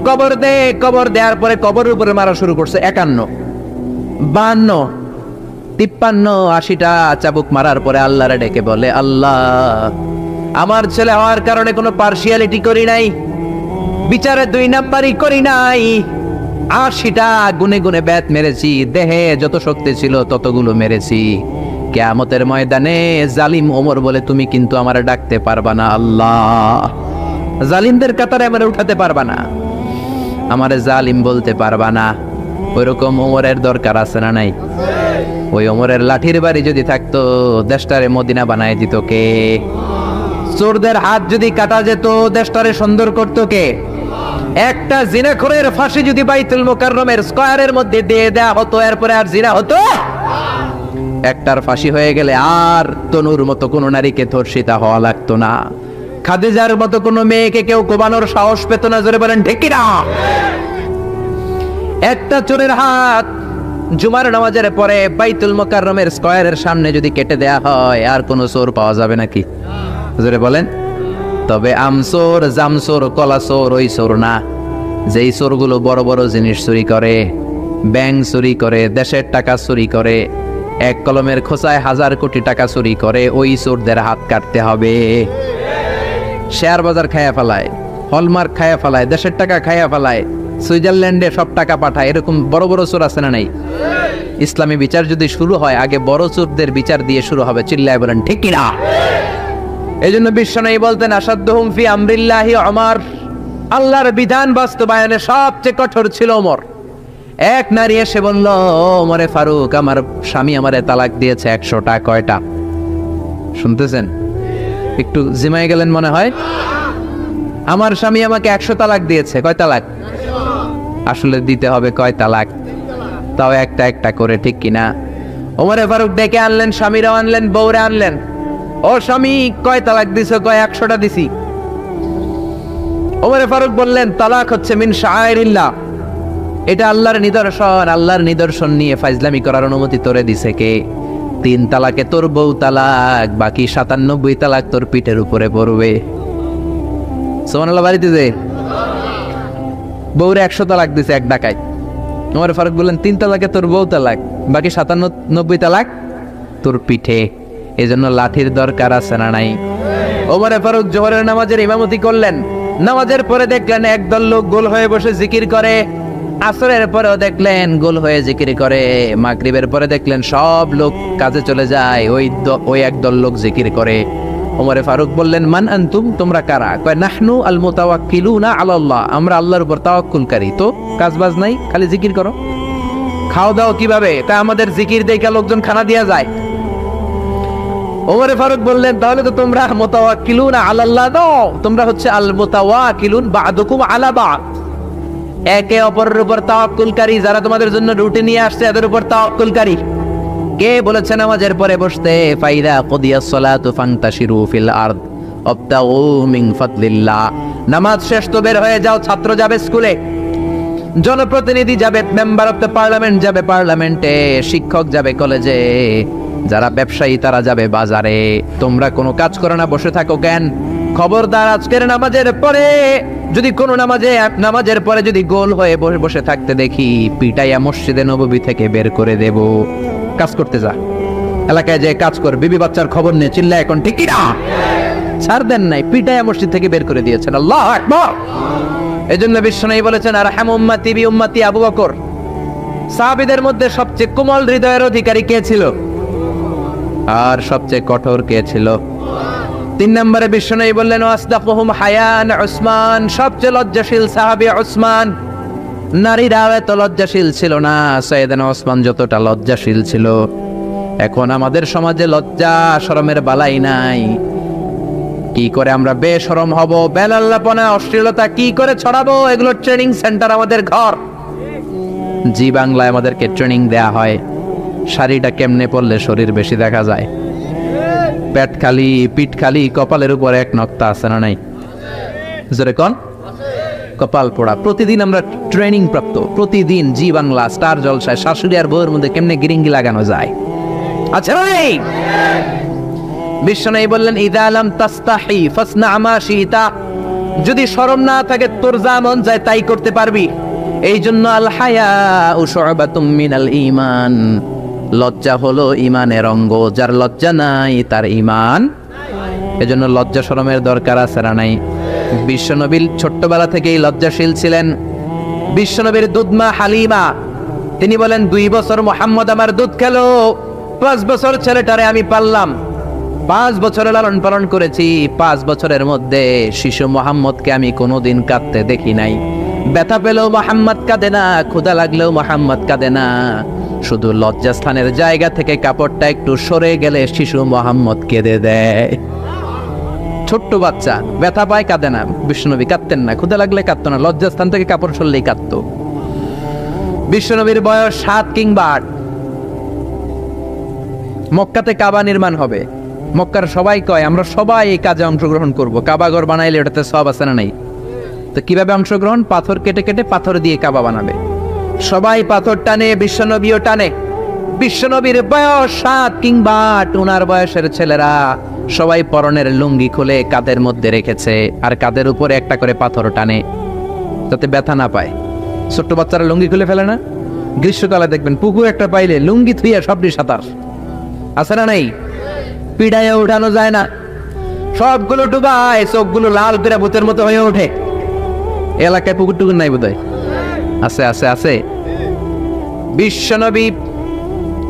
কবর দে। কবর দেওয়ার পরে কবরের উপরে মারা শুরু করছে 51, 52, 53, 80টা চাবুক মারার পরে আল্লাহরে ডেকে বলে, আল্লাহ আমার ছেলে হওয়ার কারণে কোনো পার্সিয়ালিটি করি নাই, বিচারে 2 নাম্বারই করি নাই, 80টা গুনে গুনে ব্যাত মেরেছি, দেহে যত শক্তি ছিল ততগুলো মেরেছি। কিয়ামতের ময়দানে জালিম ওমর বলে তুমি কিন্তু আমারে ডাকতে পারবা না, আল্লাহ জালিমদের কাতারে আমারে উঠাতে পারবা না, আমারে জালিম বলতে পারবা না। ওইরকম ওমরের দরকার আছে না নাই? ওই ওমরের লাঠির বাড়ি যদি থাকতো দেশটারে মদিনা বানায় দিত কে? চোরদের হাত যদি কাটা যেত দেশটারে সুন্দর করতো কে? একটা জিনাখোরের ফাঁসি যদি বাইতুল মুকাররমের স্কয়ারের মধ্যে দিয়ে দেয়া হতো, এরপরে আর জিনা হতো? একটার ফাঁসি হয়ে গেলে আর তনুর মতো কোনো নারীকে ধর্ষিতা হওয়া লাগতো না, খাদিজার মতো কোনো মেয়েকে কেউ কোবানোর সাহস পেত না। জোরে বলেন ঠিক কি না? একটা চোরের হাত জুমার নামাজের পরে বাইতুল মুকাররমের স্কয়ারের সামনে যদি কেটে দেয়া হয় আর কোনো চোর পাওয়া যাবে নাকি? জোরে বলেন। তবে আমচোর, জামচোর, কলাচোর ওই চোর না, যেই চোরগুলো বড় বড় জিনিস চুরি করে, ব্যাংক চুরি করে, দেশের টাকা চুরি করে, এক কলমের খোঁচায় 1000 কোটি টাকা চুরি করে, ওই চোরদের হাত কাটতে হবে। শেয়ার বাজার খায়া ফেলায়, হলমার্ক খায়া ফেলায়, দেশের টাকা খায়া ফেলায়, সুইজারল্যান্ডে সব টাকা পাঠায়, এরকম বড় বড় চোর আছে না নাই? ইসলামী বিচার যদি শুরু হয় আগে বড় চোরদের বিচার দিয়ে শুরু হবে। চিল্লায় বলেন ঠিক কি না? এই জন্য বিশ্বনবী বলতেন আসাদ্দুহুম ফি আমরিল্লাহি ওমর, আল্লাহর বিধান বাস্তবায়নে সবচেয়ে কঠোর ছিল ওমর। এক নারী এসে বলল, ওমরে ফারুক আমার স্বামী আমারে তালাক দিয়েছে 100টা। কয়টা? শুনতেছেন? একটু জিমাই গেলেন মনে হয়। আমার স্বামী আমাকে 100 তালাক দিয়েছে। কয় তালাক? আসলে দিতে হবে কয় তালাক? তাও একটা একটা করে, ঠিক কিনা? ওমরে ফারুক ডেকে আনলেন, স্বামীরাও আনলেন, বউরে আনলেন। ও স্বামী কয় তালাক দিছো? কয় 100টা দিছি। ওমরে ফারুক বললেন তালাক হচ্ছে মিন শাআইরিল্লাহ, এটা আল্লাহর নিদর্শন, আল্লাহর নিদর্শন নিয়ে ফাইজলামি করার অনুমতি তোরে দিছে কে? 3 তালাকে তোর বউ তালাক, বাকি 97 তালাক তোর পিঠের উপরে পড়বে। সুবহানাল্লাহ। বাড়িতে যে বউরে 100 তালাক দিছে এক ডাকায়, ওমরে ফারুক বললেন 3 তালাকে তোর বউ তালাক, বাকি 97 তালাক তোর পিঠে। এজন্য লাঠির দরকার আছে না নাই? ওমরে ফারুক জোহরের নামাজের ইমামতি করলেন। নামাজের পরে দেখলেন একদল লোক গোল হয়ে বসে জিকির করে, আসরের পরেও দেখলেন গোল হয়ে জিকির করে, মাগরিবের পরে দেখলেন সব লোক কাজে চলে যায়, ওই একদল লোক জিকির করে। ওমরে ফারুক বললেন মান আনতুম, তোমরা কারা? কয় নাহনু আল মুতাওয়াক্কিলুনা আলাল্লাহ, আমরা আল্লাহর উপর তাওয়াক্কুলকারী, তো কাজবাজ নাই, খালি জিকির করো। খাও দাও কিভাবে? তা আমাদের জিকির দেখে লোকজন খানা দিয়া যায়। ওমরে ফারুক বললেন তাহলে তো তোমরা মুতাওয়াক্কিলুনা আলাল্লাহ নও, তোমরা হচ্ছে আল মুতাওয়াক্কিলুন বা'দুকুম আলা বা'দ, একে অপরের উপর তাওয়াক্কুলকারী, যারা তোমাদের জন্য রুটি নিয়ে আসছে এদের উপর তাওয়াক্কুলকারী। কে বলেছে নামাজের পরে বসতে? ফাইদা কুদিয়াস সালাতু ফান্তাশিরু ফিল আরদ ওয়াবতাগু মিন ফাদলিল্লাহ, নামাজ শেষ তো বের হয়ে যাও। ছাত্র যাবে স্কুলে, জনপ্রতিনিধি যাবে, মেম্বার অফ দ্য পার্লামেন্ট যাবে পার্লামেন্টে, শিক্ষক যাবে কলেজে, যারা ব্যবসায়ী তারা যাবে বাজারে। তোমরা কোনো কাজ করো না, বসে থাকো কেন? খবরদার আজকের নামাজের পরে যদি কোনো নামাজের পরে যদি গোল হয়ে বসে থাকতে দেখি, পিটাইয়া মসজিদে নববী থেকে বের করে দেব। কাজ করতে যা, এলাকায় যে কাজ কর, বিবি বাচ্চার খবর নিয়ে চিল্লা এখন, ঠিক না? ছাড় দেন নাই, পিটাইয়া মসজিদ থেকে বের করে দিয়েছেন। আল্লাহু আকবার। এজন্য বিশ্বনবী বলেছেন আরহাম উম্মতি বি উম্মতি আবু বকর। সাহাবীদের মধ্যে সবচেয়ে কোমল হৃদয়ের অধিকারী কে ছিল? আর সবচেয়ে কঠোর কে ছিল? 3 নম্বরে বিশ্বনবী বললেন ওয়াসদাকুহুম হায়ান উসমান, সবচেয়ে লজ্জাশীল সাহাবী উসমান। নারীরা এত লজ্জাশীল ছিল না, সাইয়েদনা ওসমান যতটা লজ্জাশীল ছিল। এখন আমাদের সমাজে লজ্জা শরমের বালাই নাই। কি করে আমরা বেশরম হব, বেলাল্লাপনা, অশ্লীলতা কি করে ছড়াবো, এগুলো ট্রেনিং সেন্টার আমাদের ঘর। জি বাংলায় আমাদেরকে ট্রেনিং দেয়া হয় শাড়িটা কেমনে পরলে শরীর বেশি দেখা যায়, পেট খালি, পিঠ খালি, কপালের উপরে এক নক্তা আছে না নাই? জোরে কোন? কপাল পোড়া। প্রতিদিন আমরা ট্রেনিং প্রাপ্ত, প্রতিদিন জি বাংলা স্টার জলসায় শাশুড়ি আর বউয়ের মধ্যে কেমনে গিরিঙ্গি লাগানো যায়। আচ্ছা ভাই, বিশ্বনবী বললেন ইযা লাম তাস্তাহি ফাসনা মা শিতা, যদি শরম না থাকে তোর যা মন যায় তাই করতে পারবি। এই জন্য আল হায়াউ শু'বাতুম মিনাল ঈমান, লজ্জা হলো ঈমানের অঙ্গ, যার লজ্জা নাই তার ঈমান। এজন্য লজ্জা শরমের দরকার আছে না নাই? বিশ্বনবী ছোট্টবেলা থেকেই লজ্জাশীল ছিলেন। বিশ্বনবীর দুধমা হালিমা তিনি বলেন 2 বছর মুহাম্মদ আমার দুধ খেলো, 5 বছর ছেলেটারে আমি পাললাম, 5 বছরের লালন পালন করেছি, 5 বছরের মধ্যে শিশু মুহাম্মদকে আমি কোনোদিন কাঁদতে দেখি নাই। ব্যথা পেলেও মুহাম্মদ কাঁদে না, ক্ষুধা লাগলেও মুহাম্মদ কাঁদে না, শুধু লজ্জাস্থানের জায়গা থেকে কাপড়টা একটু সরে গেলে শিশু মুহাম্মদ কেঁদে দেয়। ছোট্ট বাচ্চা ব্যথা পায়, কাঁদে না। বিশ্বনবী কাঁদতেন না, ক্ষুধা লাগলে কাঁদতো না, লজ্জাস্থান থেকে কাপড় সরলেই কাঁদতো। বিশ্বনবীর বয়স 7 কিংবা 8। মক্কাতে কাবা নির্মাণ হবে। মক্কার সবাই কয় আমরা সবাই এই কাজে অংশগ্রহণ করব, কাবা ঘর বানাইলে ওটাতে সব আছে না নাই? তো কিভাবে অংশগ্রহণ? পাথর কেটে কেটে পাথর দিয়ে কাবা বানাবে। সবাই পাথর টানে, বিশ্বনবীও টানে। বিশ্বনবীর বয়স 7 কিংবা 8, উনার বয়সের ছেলেরা সবাই পরনের লুঙ্গি খুলে কাঁধের মধ্যে রেখেছে, আর কাঁধের উপরে একটা করে পাথর টানে যাতে ব্যথা না পায়। ছোট্ট বাচ্চারা লুঙ্গি খুলে ফেলে না? গ্রীষ্মকালে দেখবেন পুকুর একটা পাইলে লুঙ্গি থুইয়া সবটি সাঁতার, আছে না নাই? পিড়াইয়া উঠানো যায় না, সবগুলো ডুবায়, চোখগুলো লাল করে ভূতের মতো হয়ে ওঠে। এলাকায় পুকুর টুকুর নাই বোধহয়? আছে আছে আছে। বিশ্বনবী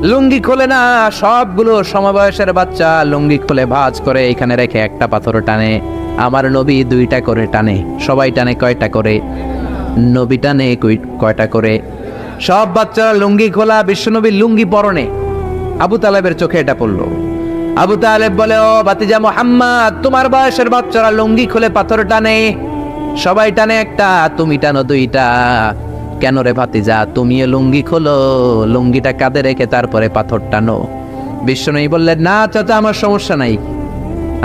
লুঙ্গি খোলে না, সবগুলো সমবয়সের বাচ্চা লুঙ্গি খুলে ভাঁজ করে এখানে রেখে একটা পাথর টানে। আমার নবী 2টা করে টানে। সবাই টানে কয়টা করে? নবী টানে কয়টা করে? সব বাচ্চারা লুঙ্গি খোলা, বিশ্বনবী লুঙ্গি পরনে। আবু তালেবের চোখে এটা পড়লো। আবু তালেব বলে, ও ভাতিজা মুহাম্মদ, তোমার বয়সের বাচ্চারা লুঙ্গি খুলে পাথর টানে, সবাই টানে একটা, তুমি টানো 2টা। কেন রে ভাতিজা, তুমিও লুঙ্গি খোলো, লুঙ্গিটা কাঁধে রেখে তারপরে পাথর টানো। বিশ্বনবী বললেন, না চাচা, আমার সমস্যা নাই,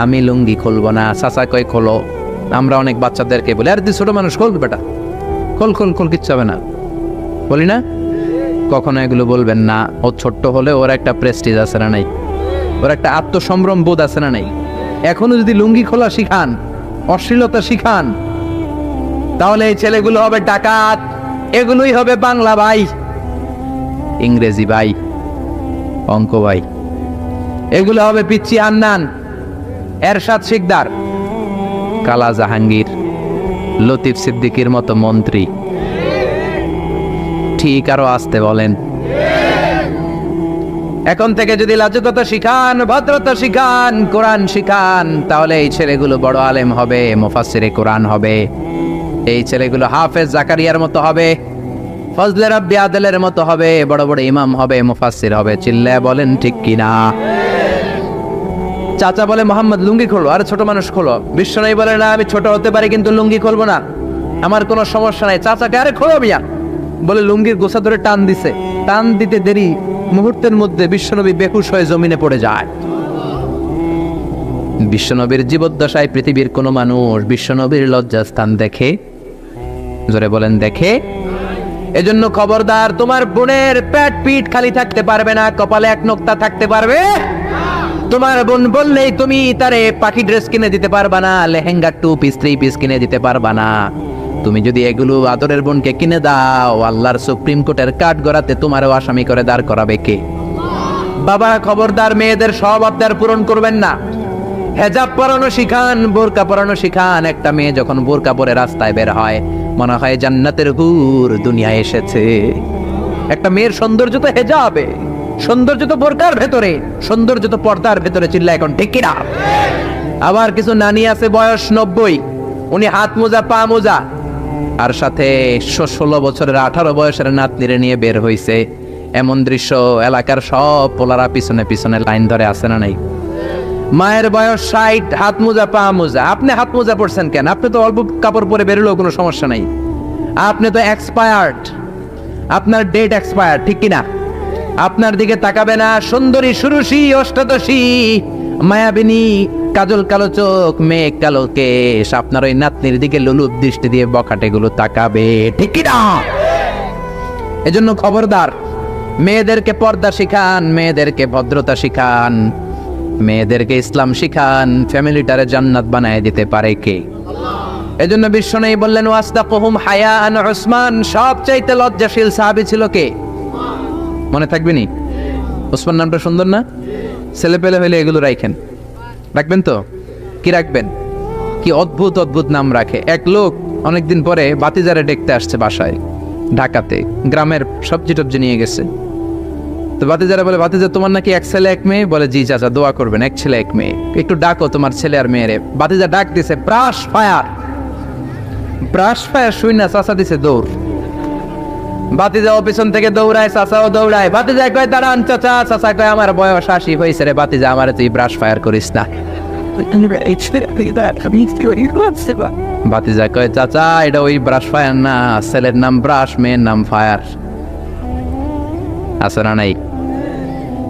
আমি লুঙ্গি খুলবো না। চাচা কয় খোলো। আমরা অনেক বাচ্চাদেরকে বলি, আর তুই ছোট মানুষ, খোল বেটা, খোল খোল খোল, কিচ্ছু হবে না, বলি না? কখনো এগুলো বলবেন না। ও ছোট্ট হলে ওর একটা প্রেস্টিজ আছে না নাই? ওর একটা আত্মসম্ভ্রম বোধ আছে না নাই? এখনো যদি লুঙ্গি খোলা শিখান, অশ্লীলতা শিখান, তাহলে এই ছেলেগুলো হবে ডাকাত, এগুলোই হবে বাংলা ভাই, ইংরেজি ভাই, অঙ্ক ভাই, এগুলো হবে পিচ্চি হান্নান, এরশাদ শিকদার, কালা জাহাঙ্গীর, লতিফ সিদ্দিকীর মতো মন্ত্রী। ঠিক, আরো আসতে বলেন। এখন থেকে যদি লাজুকতা শিখান, ভদ্রতা শিখান, কোরআন শিখান, তাহলে এই ছেলেগুলো বড় আলেম হবে, মুফাসসিরে কোরআন হবে। এই ছেলেগুলো হাফেজ জাকারিয়ার মতো হবে, ফজলে রাব্বি আদেলের মতো হবে, বড় বড় ইমাম হবে, মুফাসসির হবে। চিল্লায় বলেন ঠিক কিনা? চাচা বলে, মোহাম্মদ লুঙ্গি খোলো। আরে ছোট মানুষ খোলো। বিশ্বনবী বলে, না, আমি ছোট হতে পারি কিন্তু লুঙ্গি খুলবো না, আমার কোনো সমস্যা নাই। চাচাকে, আরে খোলো মিয়া, বলে লুঙ্গির গোছা ধরে টান দিছে। টান দিতে দেরি, মুহূর্তের মধ্যে বিশ্বনবী বেহুশ হয়ে জমিনে পড়ে যায়। বিশ্বনবীর জীবদ্দশায় পৃথিবীর কোন মানুষ বিশ্বনবীর লজ্জাস্থান দেখে? জোরে বলেন, দেখে? এজন্য খবরদার, তোমার বোনের পেট পিঠ খালি থাকতে পারবে না, কপালে এক নোক্তা থাকতে পারবে। তোমার বোন বললেই তুমি তারে পাখি ড্রেস কিনে দিতে পারবা না, লেহেঙ্গা 2 পিস 3 পিস কিনে দিতে পারবা না। তুমি যদি এগুলো আদরের বোনকে কিনে দাও, আল্লাহর সুপ্রিম কোর্টের কাঠ গড়াতে তোমারও আসামি করে দাঁড় করাবে কে? বাবা খবরদার, মেয়েদের সব আবদার পূরণ করবেন না। হেজাব পরানো শিখান, বোরকা পরানো শিখান। একটা মেয়ে যখন বোরকা পরে রাস্তায় বের হয়, মনে হয় জান্নাতের হুর দুনিয়ায় এসেছে। একটা মেয়ের সৌন্দর্য তো হেজাবে, সৌন্দর্য তো বোরকার ভেতরে, সৌন্দর্য তো পর্দার ভেতরে। চিল্লা এখন ঠিক কিনা? আবার কিছু নানি আছে বয়স 90, উনি হাত মোজা পা মোজা, আর সাথে 16 বছরের 18 বয়সের নাতনিরে নিয়ে বের হইছে। এমন দৃশ্য এলাকার সব পোলারা পিছনে পিছনে লাইন ধরে, আছে না নাই? মায়ের বয়স 60, হাত মোজা পা মোজা। আপনি হাত মোজা পরছেন কেন? আপনি তো অল্প কাপড় পরে বেরোলেও কোনো সমস্যা নাই। আপনি তো এক্সপায়ার্ড, আপনার ডেট এক্সপায়ার্ড, ঠিক কিনা? আপনার দিকে তাকাবে না সুন্দরী সুরুষী অষ্টাদশী মায়াবিনী কাজল কালো চোখ মেঘ কালো কেশ আপনার ওই নাতনির দিকে লুলুপ দৃষ্টি দিয়ে বখাটেগুলো তাকাবে, ঠিক কিনা? এজন্য খবরদার, মেয়েদেরকে পর্দা শিখান, মেয়েদেরকে ভদ্রতা শিখান, মেয়েদেরকে ইসলাম শিখান। ফ্যামিলিটারে জান্নাত বানায় দিতে পারে কে? এজন্য বিশ্বনবী বললেন ওয়াসদাকুহুম হায়াআন উসমান, সবচাইতে লজ্জাশীল সাহাবী ছিল কে? মনে থাকবে নি? ওসমান নামটা সুন্দর না? ছেলে পেলে হইলে এগুলো রাখবেন তো? কি রাখবেন? কি অদ্ভুত অদ্ভুত নাম রাখে। এক লোক অনেকদিন পরে বাতিজারে দেখতে আসছে বাসায়, ঢাকাতে, গ্রামের সবজি টবজি নিয়ে গেছে। তো বাতিজারা বলে, বাতিজা তোমার নাকি এক ছেলে এক মেয়ে? বলে জি চাচা, দোয়া করবেন, এক ছেলে এক মেয়ে, একটু ডাকো তোমার ছেলে আর মেয়েরে। বাতিজা ডাক দিছে ব্রাশ ফায়ার, ব্রাশ ফায়ার শুই না চাচা দিছে দৌড়। বাতিজাও পিছন থেকে দৌড়ায়, চাচাও দৌড়ায়। বাতিজা কয় দাঁড়ান চাচা, চাচা কয় আমার বয়স 80 হয়েছে রে বাতিজা, আমার তুই ব্রাশ ফায়ার করিস না। বাতিজা কয় চাচা এটা ওই ব্রাশ ফায়ার না, ছেলের নাম ব্রাশ, মেয়ের নাম ফায়ার। আছে না নাই?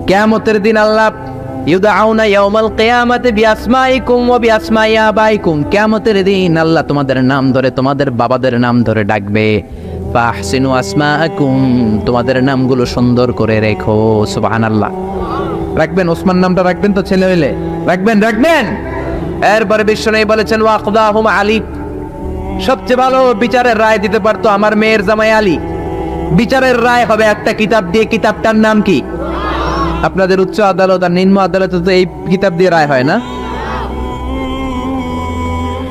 কিয়ামতের দিন আল্লাহ ইউদাউনা ইয়াউমাল কিয়ামাতি বিআসমাইকুম ওয়া বিআসমাই আবাইকুম, কিয়ামতের দিন আল্লাহ তোমাদের নাম ধরে, তোমাদের বাবাদের নাম ধরে ডাকবে। ফাহসিনু আসমাআকুম, তোমাদের নামগুলো সুন্দর করে রেখো। সুবহানাল্লাহ। রাখবেন, ওসমান নামটা রাখবেন তো, ছেলে হইলে রাখবেন। এরপরে বিশ্বনবী বলেছেন ওয়াকদাহুম আলী, সবচেয়ে ভালো বিচারের রায় দিতে পারতো আমার মেয়ের জামাই আলী। বিচারের রায় হবে একটা কিতাব দিয়ে, কিতাবটার নাম কি? আপনাদের উচ্চ আদালত আর নিম্ন আদালতে তো এই কিতাব দিয়ে রায় হয় না?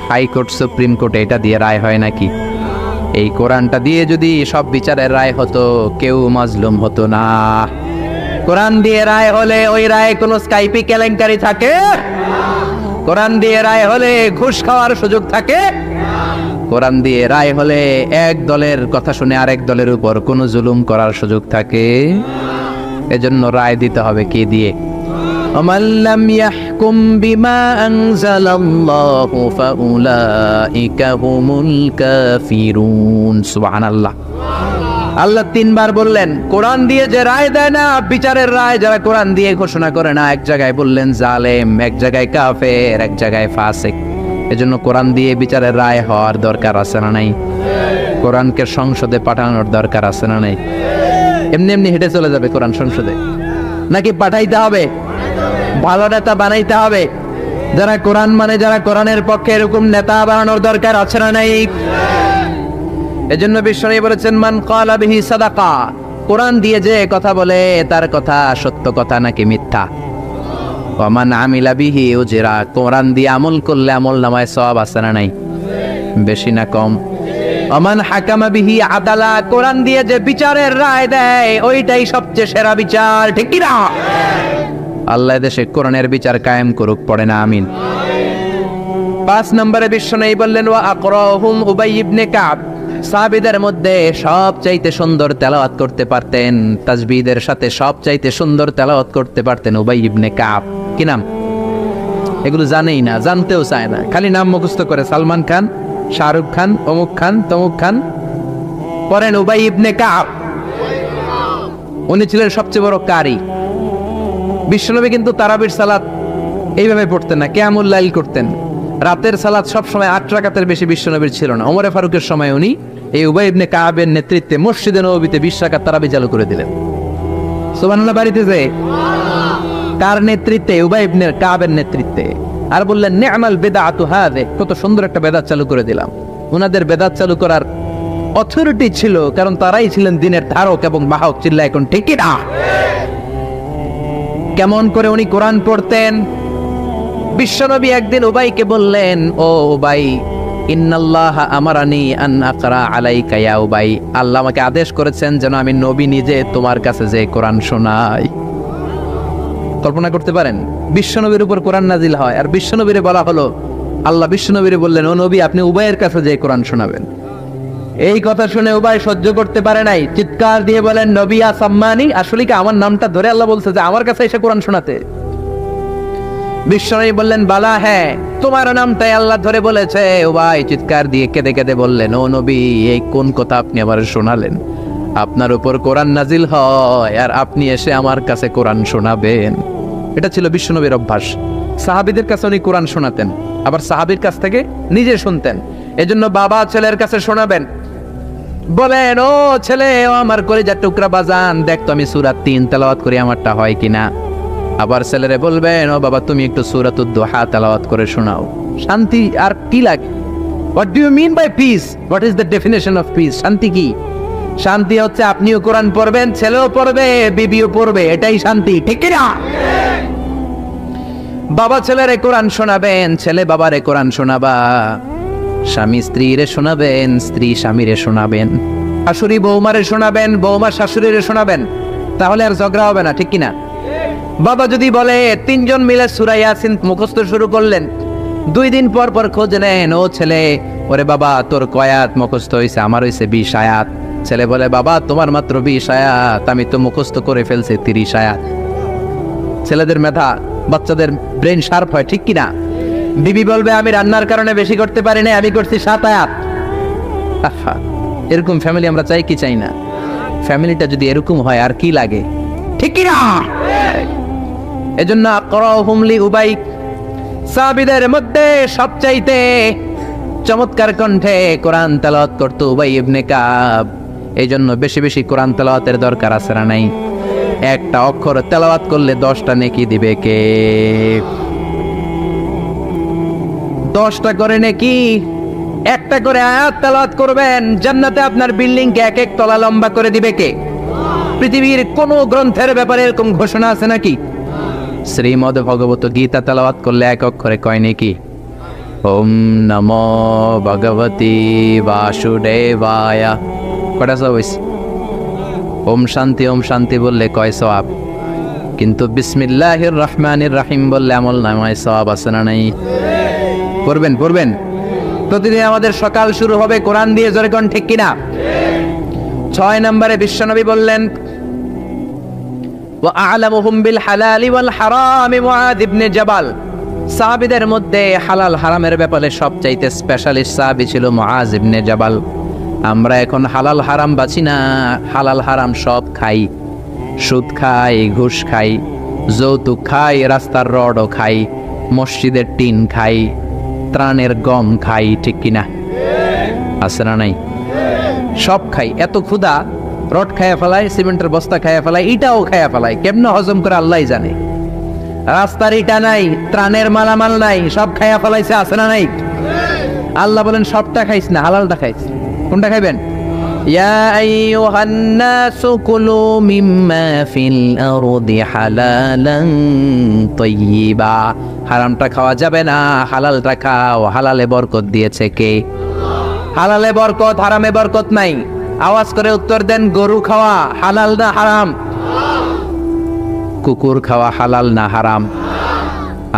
হাইকোর্ট, সুপ্রিম কোর্টে এটা দিয়ে রায় হয় নাকি? এই কোরআনটা দিয়ে যদি সব বিচারের রায় হতো, কেউ মাজলুম হতো না। কোরআন দিয়ে রায় হলে ওই রায়ে কোনো স্কাইপি কেলেঙ্কারি থাকে? কোরআন দিয়ে রায় হলে ঘুষ খাওয়ার সুযোগ থাকে? কোরআন দিয়ে রায় হলে এক দলের কথা শুনে আরেক দলের উপর কোনো জুলুম করার সুযোগ থাকে? এজন্য রায় দিতে হবে কি দিয়ে? وَمَنْ لَمْ يَحْكُمْ بِمَا أَنزَلَ اللَّهُ فَأُولَئِكَ هُمُ الْكَافِرُونَ। সুবহানাল্লাহ। আল্লাহ 3 বার বললেন কোরআন দিয়ে যে রায় দেয় না, বিচারের রায় যারা কোরআন দিয়ে ঘোষণা করে না, এক জায়গায় বললেন জালেম, এক জায়গায় কাফের, এক জায়গায় ফাসিক। এজন্য কোরআন দিয়ে বিচারের রায় হওয়ার দরকার আছে না নাই? কোরআনকে সংসদে পাঠানোর দরকার আছে না নাই? এমনি এমনি হেঁটে চলে যাবে কোরআন সংসদে, নাকি পাঠাইতে হবে? ভালো নেতা বানাইতে হবে, যারা কোরআন মানে, যারা কোরআনের পক্ষে, এরকম নেতা বানানোর দরকার আছে না নাই? এজন্য বিশ্বনবী বলেছেন মান ক্বালা বিহি সাদাকা, কোরআন দিয়ে যে কথা বলে তার কথা সত্য কথা নাকি মিথ্যা। ওয়া মান আমিলা বিহি উজরা, কোরআন দিয়ে আমল করলে আমল নামায় সওয়াব আছে না নাই? বেশি না কম? ওয়া মান হাকামা বিহি আদালা, কোরআন দিয়ে যে বিচারের রায় দেয় ওইটাই সবচেয়ে সেরা বিচার, ঠিক কি না? আল্লাহ দেশে কোরআনের বিচার কায়েম করুক, পড়ে না আমিন। 5 নম্বরে বিশ্বনবী বললেন ওয়া আকরাহুম উবাই ইবনে কাব, সাহাবীদের মধ্যে সবচাইতে সুন্দর তেলাওয়াত করতে পারতেন, তাসবিহের সাথে সবচাইতে সুন্দর তেলাওয়াত করতে পারতেন উবাই ইবনে কাব। কি নাম? এগুলো জানেই না, জানতেও চায় না, খালি নাম মুখস্থ করে, সালমান খান, শাহরুখ খান, অমুক খান, তমুক খান। পড়েন উবাই ইবনে কাব। উনি ছিলেন সবচেয়ে বড় কারি। বিশ্বনবী কিন্তু তারাবির সালাত এইভাবে পড়তেন না, কিয়ামুল লাইল করতেন। রাতের সালাত সবসময় 8 রাকাতের বেশি বিশ্বনবীর ছিল না। ওমরে ফারুকের সময় উনি এই উবাই ইবনে কাবের নেতৃত্বে মসজিদে নববীতে 20 রাকাত তারাবি চালু করে দিলেন। সুবহানাল্লাহ। বাড়িতে যে কার নেতৃত্বে? উবাই ইবনে কাবের নেতৃত্বে। আর বললেন নি'মাল বিদআতু হাযিহি, কত সুন্দর একটা বেদাত চালু করে দিলাম। ওনাদের বেদাত চালু করার অথরিটি ছিল, কারণ তারাই ছিলেন দিনের ধারক এবং বাহক। চিল্লায় এখন ঠিক কি না? কেমন করে উনি কোরআন পড়তেন? বিশ্বনবী একদিন উবাইকে বললেন, ও উবাই, ইন্নাল্লাহা আমারানি আন আকরা আলাইকা ইয়া উবাই, আল্লাহ আমাকে আদেশ করেছেন যেন আমি নবী নিজে তোমার কাছে যে কোরআন শোনাই। কল্পনা করতে পারেন বিশ্বনবীর উপর কোরআন নাজিল হয়, আর বিশ্বনবীরে বলা হলো, আল্লাহ বিশ্বনবীরে বললেন ও নবী আপনি উবাইয়ের কাছে যে কোরআন শোনাবেন। এই কথা শুনে উবাই সহ্য করতে পারে নাই, চিৎকার দিয়ে বলেন নবী আসাম্মানি, আসলে কি আমার নামটা ধরে আল্লাহ বলছে যে আমার কাছে এসে কোরআন শোনাতে? বিশ্বনবী বললেন, বালা, হ্যাঁ, তোমার নামটাই আল্লাহ ধরে বলেছে। উবাই চিৎকার দিয়ে কেঁদে কেঁদে বললেন, ও নবী, এই কোন কথা আপনি আবার শোনালেন? আপনার উপর কোরআন নাজিল হয় আর আপনি এসে আমার কাছে কোরআন শোনাবেন। এটা ছিল বিশ্বনবীর অভ্যাস। সাহাবীদের কাছে উনি কোরআন শোনাতেন, আবার সাহাবীর কাছ থেকে নিজে শুনতেন। এজন্য বাবা ছেলের কাছে শোনাবেন, বলেন, ও ছেলে, ও আমার কলিজার টুকরা বাজান, দেখ তো আমি সূরা 3 তেলাওয়াত করি, আমারটা হয় কিনা। আবার ছেলেরে বলবেন, ও বাবা, তুমি একটু সূরাতুদ দুহা তেলাওয়াত করে শোনাও। শান্তি আর কি লাগে? What do you mean by peace? What is the definition of peace? শান্তি কি? শান্তি হচ্ছে আপনিও কোরআন পড়বেন, ছেলেও পড়বে, বিবিও পড়বে, এটাই শান্তি, ঠিক কি না? বাবা ছেলেরে কোরআন শোনাবেন, ছেলে বাবারে কোরআন শোনাবা, স্বামী স্ত্রীরে শোনাবেন, স্ত্রী স্বামীরে শোনাবেন, শাশুড়ি বৌমারে শোনাবেন, বৌমা শাশুড়িরে শোনাবেন। তাহলে আর ঝগড়া হবে না, ঠিক কিনা? বাবা যদি বলে 3 জন মিলে সূরা ইয়াসিন মুখস্থ শুরু করলেন, 2 দিন পর পর খোঁজ নেন, ও ছেলে, ওরে বাবা, তোর কয় আয়াত মুখস্থ হয়েছে? আমার হয়েছে 20 আয়াত। ছেলে বলে, বাবা, তোমার মাত্র 20 আয়াত, আমি তো মুখস্থ করে ফেলছি 30 আয়াত। ছেলেদের মেধা, বাচ্চাদের ব্রেন শার্প হয়, ঠিক কিনা? বিবি বলবে, আমি রান্নার কারণে বেশি করতে পারি না, আমি করছি 7 আয়াত। আহা, এরকম ফ্যামিলি আমরা চাই কি চাই না? ফ্যামিলিটা যদি এরকম হয় আর কি লাগে, ঠিক কিনা? এজন্য আকরাহুম লিউবাই, সাহাবীদের মধ্যে সবচাইতে চমৎকার কণ্ঠে কোরআন তেলাওয়াত করতো উবাই ইবনে কাব। এইজন্য বেশি বেশি কোরআন তেলাওয়াতের দরকার আছে না নাই? একটা অক্ষর তেলাওয়াত করলে 10টা নেকি দিবে কে? 10টা করে নেকি। একটা করে আয়াত তেলাওয়াত করবেন, জান্নাতে আপনার বিল্ডিং কে 1 তলা লম্বা করে দিবে কে? পৃথিবীর কোন গ্রন্থের ব্যাপারে এরকম ঘোষণা আছে নাকি? শ্রীমদ ভগবত গীতা তেলাওয়াত করলে 1 অক্ষরে কয় নেকি? ওম নমো ভগবতী বাসুদেবায়, কটা সওয়াব হইছে? ওম শান্তি বললে কয় সওয়াব? কিন্তু বিসমিল্লাহির রহমানির রহিম বললে আমল নামায় সওয়াব আছে না নাই? পড়বেন। প্রতিদিন আমাদের সকাল শুরু হবে কোরআন দিয়ে, জোরে কোন ঠিক কিনা? 6 নম্বরে বিশ্বনবী বললেন, ওয়া আ'লামুহুম বিল হালালি ওয়াল হারামি মুআয ইবনে জাবাল। সাহাবীদের মধ্যে হালাল হারামের ব্যাপারে সবচাইতে স্পেশালিস্ট সাহাবী ছিল মুআয ইবনে জাবাল। আমরা এখন হালাল হারাম বাছি না, হালাল হারাম সব খাই। সুদ খাই, ঘুষ খাই, যৌতুক খাই, রাস্তার রডও খাই, মসজিদের টিন খাই, ত্রাণের গম খাই, ঠিক কিনা? আছে না নাই? সব খাই। এত ক্ষুধা, রড খায়া ফেলায়, সিমেন্টের বস্তা খায়া ফেলায়, ইটাও খায়া ফেলায়, কেমনে হজম করে আল্লাহ জানে। রাস্তার ইটা নাই, ত্রাণের মালামাল নাই, সব খায়া ফেলাইছে, আছে না নাই? আল্লাহ বলেন, সবটা খাইস না, হালালটা খাইস। কোনটা খাইবেন? ইয়া আইয়ুহান নাসু কুলু মিম্মা ফিল আরদি হালালান তাইয়্যিবা। হারামটা খাওয়া যাবে না, হালালটা খাও। হালালে বরকত দিয়েছে কে? হালালে বরকত, হারামে বরকত নাই। আওয়াজ করে উত্তর দেন, গরু খাওয়া হালাল না হারাম? কুকুর খাওয়া হালাল না হারাম?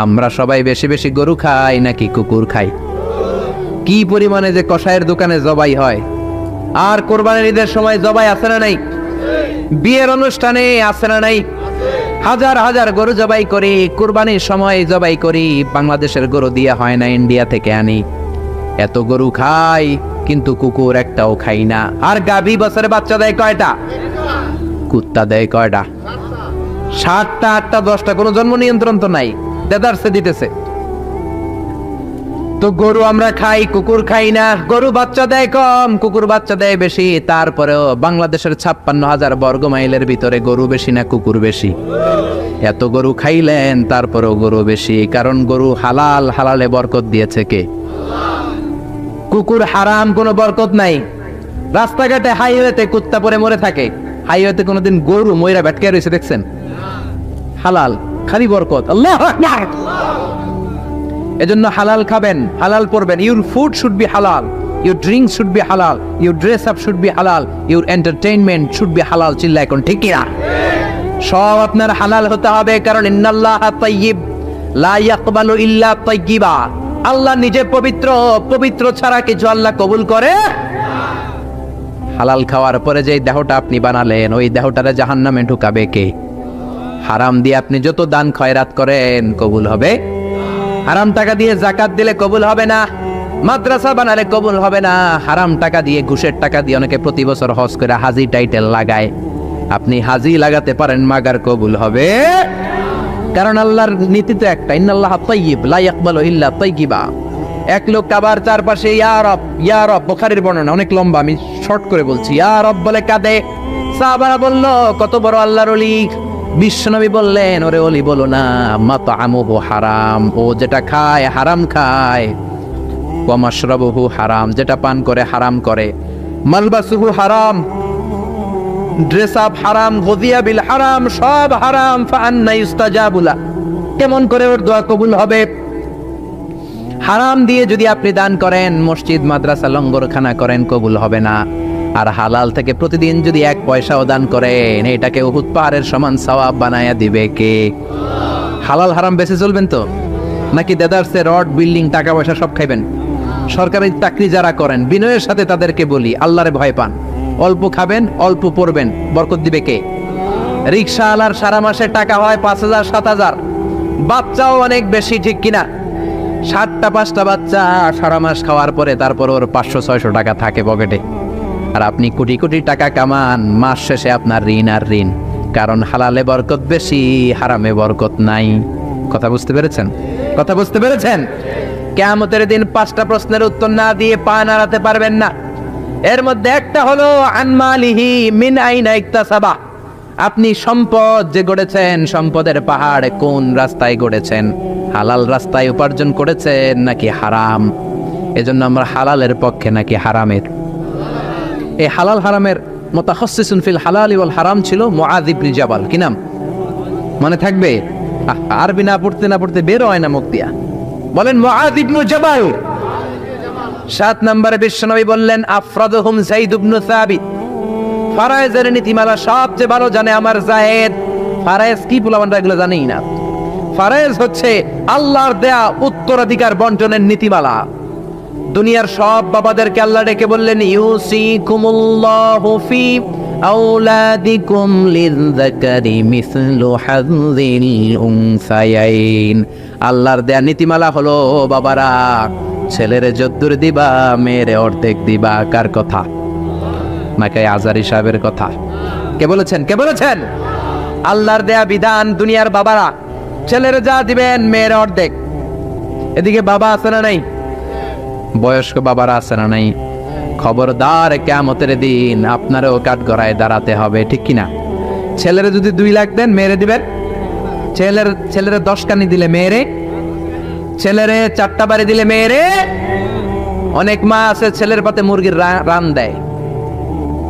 আমরা সবাই বেশি বেশি গরু খাই নাকি কুকুর খাই? কি পরিমাণে যে কসাইয়ের দোকানে জবাই হয়, আর কোরবানির ঈদের সময় জবাই আছে না নাই? বিয়ের অনুষ্ঠানে আছে না নাই? হাজার হাজার গরু জবাই করি, কোরবানির সময় জবাই করি। বাংলাদেশের গরু দিয়ে হয় না, ইন্ডিয়া থেকে আনি। এত গরু খাই, কিন্তু কুকুর একটাও খাই না। আর গাভী বছরে বাচ্চা দেয় কয়টা? কুত্তা দেয় কয়টা? 7টা, 8টা, 10টা, কোনো জন্ম নিয়ন্ত্রণ তো নাই, দেদারসে দিতেছে। তো গরু আমরা খাই, কুকুর খাই না। গরু বাচ্চা দেয় কম, কুকুর বাচ্চা দেয় বেশি। তারপরেও বাংলাদেশের 56,000 বর্গ মাইলের ভিতরে গরু বেশি না কুকুর বেশি? এত গরু খাইলেন, তারপরেও গরু বেশি, কারণ গরু হালাল, হালালে বরকত দিয়েছে কে? কুকুর হারাম, কোনো বরকত নাই। রাস্তাঘাটে হাইওয়েতে কুত্তা পরে মরে থাকে, হাইওয়েতে কোনোদিন গরু ময়রা ভেটকে রয়েছে দেখছেন? হালাল, খালি বরকত। আল্লাহু আকবার। এজন্য হালাল খাবেন, হালাল পড়বেন। ইউর ফুড শুড বি হালাল, ইউর ড্রিঙ্ক শুড বি হালাল, your dress up should be হালাল, ইউর এন্টারটেইনমেন্ট শুড বি হালাল। চিল্লা এখন ঠিক কিনা? সব আপনার হালাল হতে হবে, কারণ ইন্নাল্লাহা তাইয়্যিব লা ইয়াকবালু ইল্লা তাইয়্যিবা। আল্লাহ নিজে পবিত্র, পবিত্র ছাড়া কিছু আল্লাহ কবুল করে। হালাল খাওয়ার পরে যে দেহটা আপনি বানালেন, ওই দেহটারে জাহান্নামে ঢুকাবে কে? হারাম দিয়ে আপনি যত দান খয়রাত করেন কবুল হবে, হারাম টাকা দিয়ে যাকাত দিলে কবুল হবে না, মাদ্রাসা বানালে কবুল হবে না। হারাম টাকা দিয়ে, ঘুষের টাকা দিয়ে অনেকে প্রতি বছর হজ করে হাজি টাইটেল লাগায়। আপনি হাজি লাগাতে পারেন, মাগার কবুল হবে, কারণ আল্লাহর নীতি তো একটা, ইন্নাল্লাহা তাইয়্যিব লা ইয়াকবালু ইল্লা তাইয়্যিবা। এক লোক কাবার চারপাশে ইয়া রব ইয়া রব, বুখারীর বর্ণনা অনেক লম্বা, আমি শর্ট করে বলছি, ইয়া রব বলে কাঁদে। সাহাবারা বলল কত বড় আল্লাহর ওলি। বিশ্বনবী বললেন, ওরে ওলি বলো না, মাতআমুহু হারাম, ও যেটা খায় হারাম খায়, ওয়া মাশরাবুহু হারাম, যেটা পান করে হারাম করে, মালবাসুহু হারাম, ড্রেস আপ হারাম, গযিয়া বিল হারাম, সব হারাম। ফাআন্না ইস্তাজাবু লা, কেমন করে ওর দোয়া কবুল হবে? হারাম দিয়ে যদি আপনি দান করেন, মসজিদ মাদ্রাসা লঙ্গরখানা করেন, কবুল হবে না। আর হালাল থেকে প্রতিদিন যদি 1 পয়সাও দান করেন, এটাকে উহুদ পাহাড়ের সমান সওয়াব বানায়া দিবে কে? হালাল হারাম বেঁচে চলবেন তো, নাকি দেদারসে রড বিল্ডিং টাকা পয়সা সব খাইবেন? সরকারি চাকরি যারা করেন, বিনয়ের সাথে তাদেরকে বলি, আল্লাহরে ভয় পান, অল্প খাবেন, অল্প পড়বেন, বরকত দিবে কে? রিকশাওয়ালার সারা মাসে টাকা হয় 5,000 7,000, বাচ্চাও অনেক বেশি, ঠিক কিনা? 7টা 5টা বাচ্চা সারা মাস খাওয়ার পরে তারপর ওর 500-600 টাকা থাকে পকেটে। আর আপনি কোটি কোটি টাকা কামান, মাস শেষে আপনার ঋণ আর ঋণ, কারণ হালালে বরকত বেশি, হারামে বরকত নাই। কথা বুঝতে পেরেছেন? কথা বুঝতে পেরেছেন? কিয়ামতের দিন 5টা প্রশ্নের উত্তর না দিয়ে পা নাড়াতে পারবেন না। এর মধ্যে একটা হলো আনমালিহি মিন আইনা ইকতাসাবা, আপনি সম্পদ যে গড়েছেন, সম্পদের পাহাড় কোন রাস্তায় গড়েছেন? হালাল রাস্তায় উপার্জন করেছেন নাকি হারাম? এজন্য আমরা হালালের পক্ষে নাকি হারামের? এই হালাল হারামের মুতাখাসসিসুন ফিল হালালি ওয়াল হারাম ছিল মুআয ইবনে জাবাল। কি নাম মনে থাকবে? আরবি না পড়তে বের হয় না মুখ দিয়া, বলেন মুআয ইবনে জাবাল। 7 নম্বরে বিশ্বনবী বললেন আফরাদুহুম যায়েদ ইবনে সাবিত, ফারায়েজের নীতিমালা সবচেয়ে ভালো জানে আমার যায়েদ। ফারায়েজ কি বলবানরা এগুলো জানেই না। ফারায়েজ হচ্ছে আল্লাহর দেয়া উত্তরাধিকার বন্টনের নীতিমালা। দুনিয়ার সব বাবাদেরকে আল্লাহ ডেকে বললেন ইউসিকুমুল্লাহু ফি আওলাদিকুম লিযযাকারি মিসলু হাযযিল উনসায়াইন। আল্লাহর দেয়া নীতিমালা হলো, বাবারা ছেলেরে যদ্দুর দিবা, মেয়েরে অর্ধেক দিবা। কার কথা? নাকি আজারি সাহেবের কথা? কে বলেছেন? কে বলেছেন? আল্লাহর দেয়া বিধান, দুনিয়ার বাবারা ছেলেরে যা দিবেন, মেয়ের অর্ধেক। এদিকে বাবা আছে না নাই? বয়স্ক বাবারা আছে না নাই? খবরদার, কিয়ামতের দিন আপনারও কাঠগড়ায় দাঁড়াতে হবে, ঠিক কিনা? ছেলেরে যদি 2 লাখ দেন, মেয়েরে দিবেন? ছেলেরে 10 কানি দিলে মেয়েরে, ছেলেরে 4টা বাড়ি দিলে মেয়েরে। অনেক মা আছে ছেলের পাতে মুরগির রান দেয়,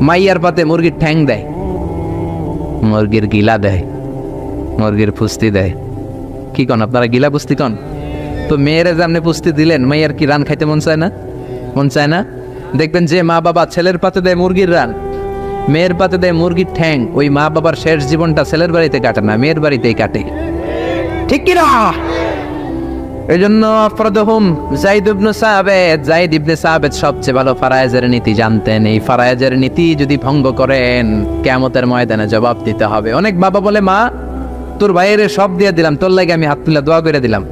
মাইয়ার পাতে মুরগির ঠ্যাং দেয়, মুরগির গিলা দেয়, মুরগির পুস্তি দেয়। কি কন আপনারা? গিলা পুস্তি কন তো। মেয়েরে যেমনি পুস্তি দিলেন, মাইয়ার কি রান খাইতে মন চায় না? মন চায় না? দেখবেন যে মা বাবা ছেলের পাতে দেয় মুরগির রান, মেয়ের পাতে দেয় মুরগির ঠ্যাং, ওই মা বাবার শেষ জীবনটা ছেলের বাড়িতে কাটে না, মেয়ের বাড়িতেই কাটে, ঠিক কিনা? এই জন্য আফরাদুহুম যায়েদ ইবনে সাবিত, যায়েদ ইবনে সাবিত সবচেয়ে ভালো ফারায়েজের নীতি জানতেন। এই ফারায়েজের নীতি যদি ভঙ্গ করেন, কিয়ামতের ময়দানে জবাব দিতে হবে। অনেক বাবা বলে, মা তোর ভাইয়ের সব দিয়ে দিলাম, তোর লাগে আমি হাত তুলে দোয়া করে দিলাম।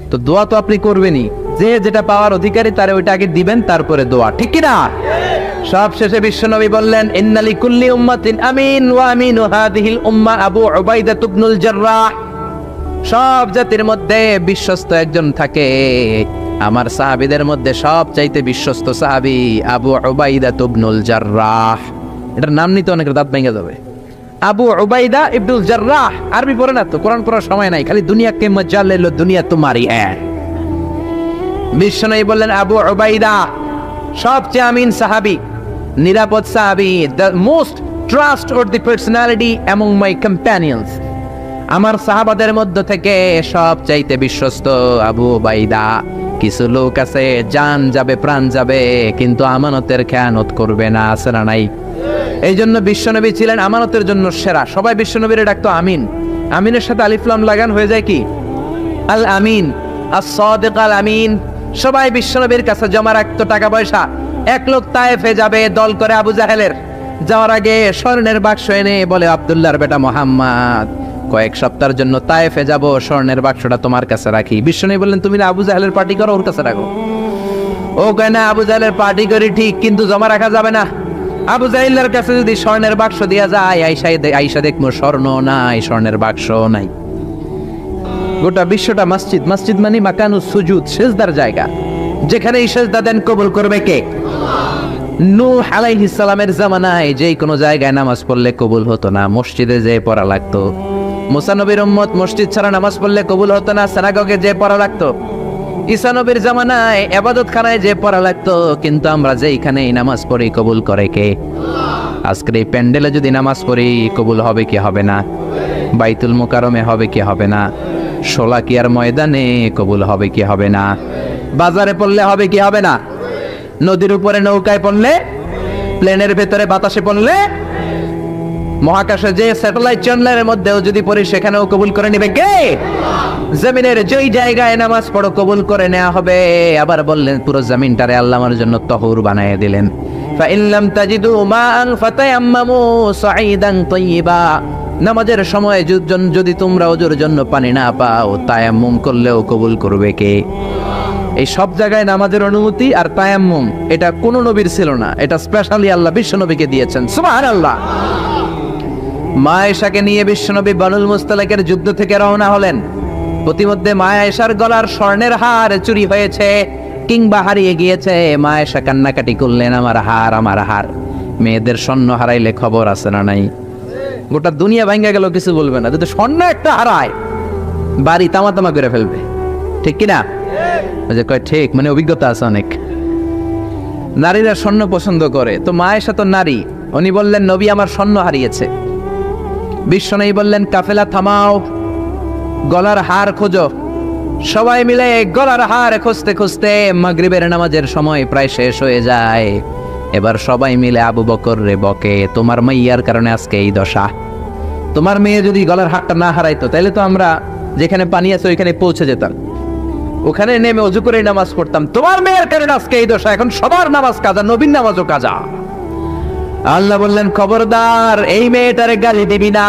তো দোয়া তো আপনি করবেনই, যে যেটা পাওয়ার অধিকারী তারে ওইটা আগে দিবেন, তারপরে দোয়া, ঠিক কিনা? সব শেষে বিশ্বনবী বললেন ইন্না লিকুল্লি উম্মাতিন আমিন ওয়া আমিনু হাযিহিল উম্মাহ আবু উবাইদা ইবনুল জাররাহ। সব জাতির মধ্যে বিশ্বস্ত একজন থাকে, আমার সাহাবীদের মধ্যে সবচাইতে বিশ্বস্ত সাহাবী আবু উবাইদা ইবনুল জাররাহ। এটার নাম নিতে অনেকের দাঁত ভেঙে যাবে। আবু উবাইদা ইবনুল জাররাহ, আরবি পড়ে না তো, কোরআন পড়ার সময় নাই, খালি দুনিয়া কে মজা লে লো, দুনিয়া তোমারি হ্যাঁ। বিশ্বনবী বললেন আবু উবাইদা সবচেয়ে আমিন সাহাবী, নিরাপদ সাহাবী, the most trustworthy personality among my companions। আমার সাহাবাদের মধ্য থেকে সবচাইতে বিশ্বস্ত আবু উবাইদা। কিছু লোক আছে জান যাবে প্রাণ যাবে কিন্তু আমানতের খেয়ানত করবে না, আছে না নাই? এই জন্য বিশ্বনবী ছিলেন আমানতের জন্য সেরা। সবাই বিশ্বনবীর ডাকতো আমিন। আমিনের সাথে আলিফ লাম লাগান হয়ে যায় কি? আল আমিন, আস-সাদিক আল আমিন। সবাই বিশ্বনবীর কাছে জমা রাখতো টাকা পয়সা। এক লোক তায়েফে যাবে দল করে আবু জাহেলের, যাওয়ার আগে স্বর্ণের বাক্স এনে বলে, আব্দুল্লাহর বেটা মোহাম্মদ, কয়েক সপ্তাহের জন্য তায়েফে যাব, স্বর্ণের বাক্সটা তোমার কাছে রাখি। বিশ্বনবী বললেন, তুমি না আবু জাহেলের পার্টি করো, ওর কাছে রাখো। ও কয় না, আবু জাহেলের পার্টি করি ঠিক, কিন্তু জমা রাখা যাবে না। আবু জাহেলের কাছে যদি স্বর্ণের বাক্স দিয়া যায়, আইসা দেখবো স্বর্ণ নাই, স্বর্ণের বাক্স নাই। গোটা বিশ্বটা মসজিদ, মসজিদ মানে মাকানুস সুজুদ, সেজদার জায়গা, যেখানে এই সেজদা দেন কবুল করবে কে? নূহ আলাইহিস সালামের জামানায় যেই কোনো জায়গায় নামাজ পড়লে কবুল হতো না, মসজিদে যেয়ে পড়া লাগতো। মুসা নবীর উম্মত মসজিদ ছাড়া নামাজ পড়লে কবুল হতো না, সিনাগগে যেয়ে পড়া লাগতো। ঈসা নবীর জামানায় ইবাদতখানায় যেয়ে পড়া লাগতো। কিন্তু আমরা যেইখানেই নামাজ পড়ি কবুল করে কে? আজকের এই প্যান্ডেলে যদি নামাজ পড়ি কবুল হবে কি হবে না? বাইতুল মুকাররমে হবে কি হবে না? শোলাকিয়ার ময়দানে কবুল হবে কি হবে না? বাজারে পড়লে হবে কি হবে না? নদীর উপরে নৌকায় পড়লে, প্লেনের ভেতরে বাতাসে পড়লে, মহাকাশে যে স্যাটেলাইট চ্যানেলের মধ্যেও যদি পড়ি সেখানেও কবুল করে নেবে কে? জমিনের যেই জায়গায় নামাজ পড়ো কবুল করে নেওয়া হবে। আবার বললেন পুরো জমিনটারে আল্লাহ আমার জন্য তহুর বানিয়ে দিলেন। ফাইন লাম তাজিদু মাআন ফাতায়াম্মামু সাঈদান তাইয়্যিবা। নামাজের সময় যদি তোমরা ওজুর জন্য পানি না পাও, তায়াম্মুম করলেও কবুল করবে কে? এই সব জায়গায় নামাজের অনুমতি আর তায়াম্মুম, এটা কোন নবীর ছিল না, এটা স্পেশালি আল্লাহ বিশ্ব নবীকে দিয়েছেন। সুবহানাল্লাহ। মা আয়েশাকে নিয়ে বিশ্বনবী বানুল মুস্তালিকের যুদ্ধ থেকে রওনা হলেন। প্রতিমধ্যে মা আয়েশার গলার স্বর্ণের হার চুরি হয়েছে কিংবা হারিয়ে গিয়েছে। মা আয়েশা কান্নাকাটি করলেন, আমার হার, আমার হার। মেয়েদের স্বর্ণ হারাইলে খবর আছে না নাই? গোটা দুনিয়া ভাঙ্গা গেল, কিছু বলবে না। যদি স্বর্ণ একটা হারায়, বাড়ি তামা তামা করে ফেলবে, ঠিক কিনা? যে কয় ঠিক, মানে অভিজ্ঞতা আছে অনেক। নারীরা স্বর্ণ পছন্দ করে, তো মা আয়েশা তো নারী, উনি বললেন, নবী আমার স্বর্ণ হারিয়েছে। বিশ্বনবী বললেন, কাফেলা থামাও, গলার হার খোঁজো। সবাই মিলে গলার হার খুঁজতে খুঁজতে মাগরিবের নামাজের সময় প্রায় শেষ হয়ে যায়। এবার সবাই মিলে আবু বকর রে বকে, তোমার মাইয়ার কারণে আজকে এই দশা। তোমার মেয়ে যদি গলার হারটা না হারাইতো, তাহলে তো আমরা যেখানে পানি আছে ওইখানে পৌঁছে যেতাম, ওখানে নেমে ওযু করে নামাজ পড়তাম। তোমার মেয়ের কারণে আজকে এই দশা। এখন সবার নামাজ কাজা, নবীর নামাজও কাজা। আল্লাহ বললেন, খবরদার, এই মেয়েটারে গালি দিবি না,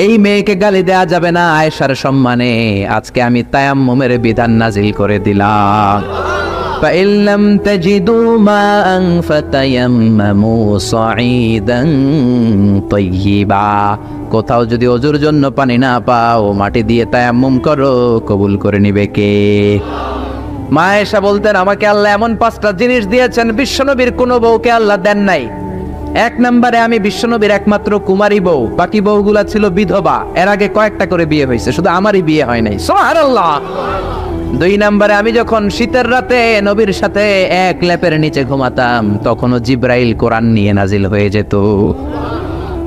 এই মেয়েকে গালি দেয়া যাবে না। আয়েশার সম্মানে আজকে আমি তায়াম্মুমের বিধান নাজিল করে দিলাম। فَإِن لَّمْ تَجِدُوا مَاءً فَتَيَمَّمُوا صَعِيدًا طَيِّبًا। কোথাও যদি ওযুর জন্য পানি না পাও, মাটি দিয়ে তায়াম্মুম করো, কবুল করে নিবে কে? মা আয়েশা বলতেন, আমাকে আল্লাহ এমন 5টা জিনিস দিয়েছেন বিশ্বনবীর কোনো বউকে আল্লাহ দেন নাই। 1 নম্বরে আমি বিশ্বনবীর একমাত্র কুমারী বউ, বাকি বউগুলা ছিল বিধবা। এর আগে কয়েকটা করে বিয়ে হয়েছে, শুধু আমারই বিয়ে হয় নাই। সুবহানাল্লাহ। 2 নম্বরে আমি যখন শীতের রাতে নবীর সাথে এক লেপের নিচে ঘুমাতাম, তখনও জিব্রাইল কোরআন নিয়ে নাজিল হয়ে যেত।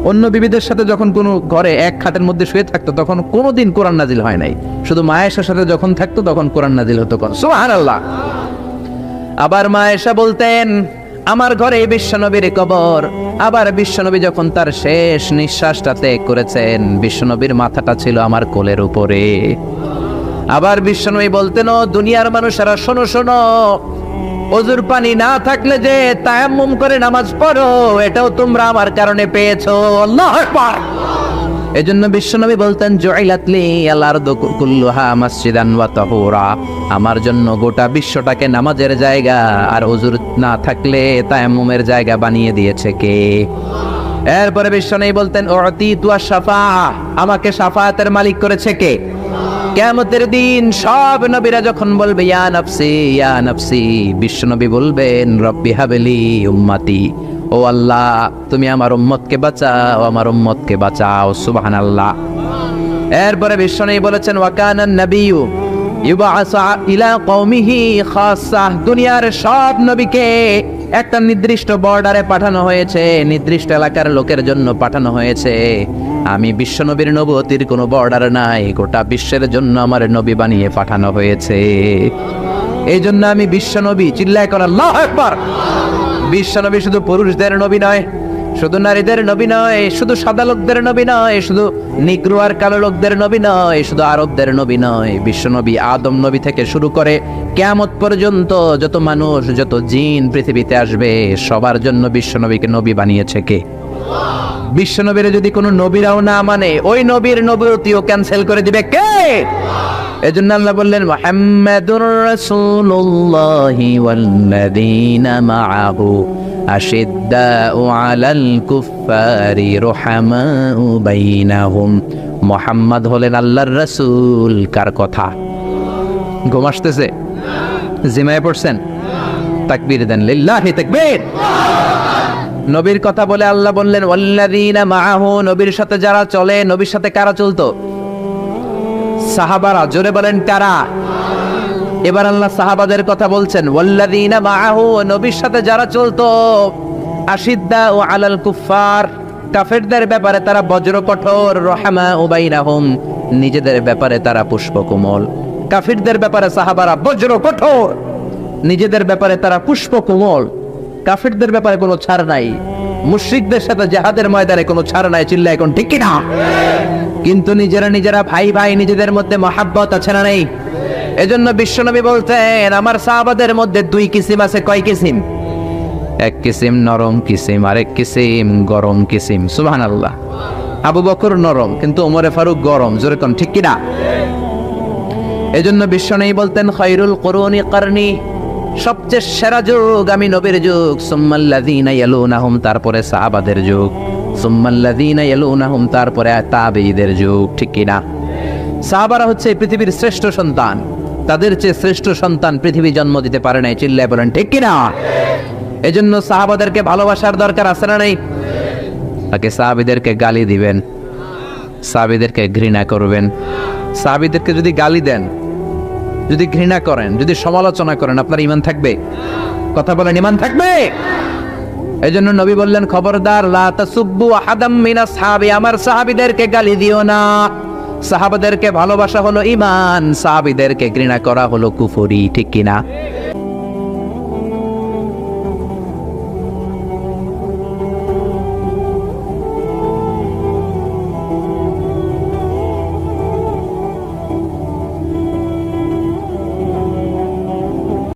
অন্য বিবিদের সাথে যখন কোনো ঘরে এক খাটের মধ্যে শুয়ে থাকতো, তখন কোনোদিন কোরআন নাজিল হয় নাই। শুধু মা আয়েশার সাথে যখন থাকতো তখন কোরআন নাজিল হতো। সুবহানাল্লাহ। আবার মা আয়েশা বলতেন, আমার ঘরে বিশ্বনবীর কবর। আবার বিশ্বনবী যখন তার শেষ নিঃশ্বাসটা ত্যাগ করেছেন, বিশ্বনবীর মাথাটা ছিল আমার কোলের উপরে। আবার বিশ্বনবী বলতেন, ও দুনিয়ার মানুষেরা শোনো শোনো, ওযুর পানি না থাকলে যে তায়াম্মুম করে নামাজ পড়ো, এটাও তোমরা আমার কারণে পেয়েছো। আল্লাহু আকবার। এজন্য বিশ্বনবী বলতেন, জুইলাত লি আল আরদু কুল্লুহা মাসজিদান ওয়া তাহুরা। আমার জন্য গোটা বিশ্বটাকে নামাজের জায়গা আর ওযুর না থাকলে তায়াম্মুমের জায়গা বানিয়ে দিয়েছে কে? এরপরে বিশ্বনবী বলতেন, উতিতু আশ-শাফাআহ। আমাকে শাফায়াতের মালিক করেছে কে? কিয়ামতের দিন সব নবীরা যখন বলবে ইয়া নাফসি ইয়া নাফসি, বিশ্বনবী বলবেন, রব্বি হাবলি উম্মতি। ও আল্লাহ, তুমি আমার উম্মতকে বাঁচাও, আমার উম্মতকে বাঁচাও। সুবহানাল্লাহ। এরপরে বিশ্বনবী বলেছেন, ওয়া কানান নাবিয়্যু ইউবআসু ইলা কওমিহি খাসসাহ। দুনিয়ার সব নবীকে একটা নির্দিষ্ট বর্ডারে পাঠানো হয়েছে, নির্দিষ্ট এলাকার লোকের জন্য পাঠানো হয়েছে। আমি বিশ্বনবীর নবুয়তির কোনো বর্ডার নাই, গোটা বিশ্বের জন্য আমার নবী বানিয়ে পাঠানো হয়েছে। এই জন্য আমি বিশ্বনবী। চিল্লায় কর আল্লাহু আকবার। বিশ্বনবী শুধু পুরুষদের নবী নয়, শুধু নারীদের নবী নয়, শুধু সাদা লোকদের নবী নয়, শুধু নিগ্রো আর কালো লোকদের নবী নয়, শুধু আরবদের নবী নয়, বিশ্ব নবী আদম নবী থেকে শুরু করে কিয়ামত পর্যন্ত যত মানুষ, যত জিন পৃথিবীতে আসবে, সবার জন্য বিশ্ব নবীকে নবী বানিয়েছে কে? বিশ্ব নবীর যদি কোনো নবীরাও না মানে, ওই নবীর নবুয়তিও ক্যান্সেল করে দিবে কে? এজন্য আল্লাহ বললেন মুহাম্মাদুর রাসূলুল্লাহি ওয়াল্লাযীনা মাআহু আশিদ্দাউ আলাল কুফফারি রুহামাউ বাইনাহুম। মুহাম্মদ হলেন আল্লাহর রাসূল। কার কথা? ঘুম আসতেছে? জিমায় পড়ছেন? তাকবীর দেন, লিল্লাহি তাকবীর। নবীর কথা বলে আল্লাহ বললেন ওয়াল্লাযীনা মাআহু, নবীর সাথে যারা চলে। নবীর সাথে কারা চলতো? সাহাবারা। জোরে বলেন কারা? এবার আল্লাহ সাহাবাদের কথা বলছেন ওয়াল্লাযীনা মাআহু, নবীর সাথে যারা চলতো। আশিদ্দাউ আলাল কুফফার, কাফেরদের ব্যাপারে তারা বজ্র কঠোর। রহমাউ বাইনাহুম, নিজেদের ব্যাপারে তারা পুষ্পকোমল। কাফিরদের ব্যাপারে সাহাবারা বজ্র কঠোর, নিজেদের ব্যাপারে তারা পুষ্পকোমল। কাফিরদের ব্যাপারে কোনো ছাড় নাই, মুশরিকদের সাথে জিহাদের ময়দানে কোনো ছাড় নাই। চিল্লায় এখন ঠিক কি না? কিন্তু নিজেরা ভাই ভাই, নিজেদের মধ্যে মহাব্বত আছে না নেই? এজন্য বিশ্বনবী বলতেন আমার সাহাবাদের মধ্যে দুই কিসিম আছে। কয় কিসিম? এক কিসিম নরম কিসিম, আরেক কিসিম গরম কিসিম। সুবহানাল্লাহ। আবু বকর নরম, কিন্তু ওমরে ফারুক গরম। জোরে কোন ঠিক কি না? এজন্য বিশ্বনবী বলতেন খায়রুল কুরুনি কারনি, সবচেয়ে সেরা যুগ আমি নবীর যুগ। সুম্মাল্লাযীনা ইয়ালুনাহুম, তারপরে সাহাবাদের যুগ। সুম্মাল্লাযীনা ইয়ালুনাহুম, তারপরে তাবেঈদের যুগ। ঠিক কি না? সাহাবারা হচ্ছে পৃথিবীর শ্রেষ্ঠ সন্তান, তাদের চেয়ে শ্রেষ্ঠ সন্তান পৃথিবী জন্ম দিতে পারে নাই। চিল্লায় বলেন ঠিক কি না? এজন্য সাহাবাদেরকে ভালোবাসার দরকার আছে না নেই? তাকে সাহাবীদেরকে গালি দিবেন, সাহাবীদেরকে ঘৃণা করবেন। সাহাবীদেরকে যদি গালি দেন, যদি ঘৃণা করেন, যদি সমালোচনা করেন, আপনার ঈমান থাকবে? কথা বলেন, ঈমান থাকবে? এজন্য নবী বললেন খবরদার, লা তাসুব্বু আহাদাম মিনাস সাহাবী, আমার সাহাবীদেরকে গালি দিও না। সাহাবাদেরকে ভালোবাসা হলো ঈমান, সাহাবীদেরকে ঘৃণা করা হলো কুফরি। ঠিক কি না?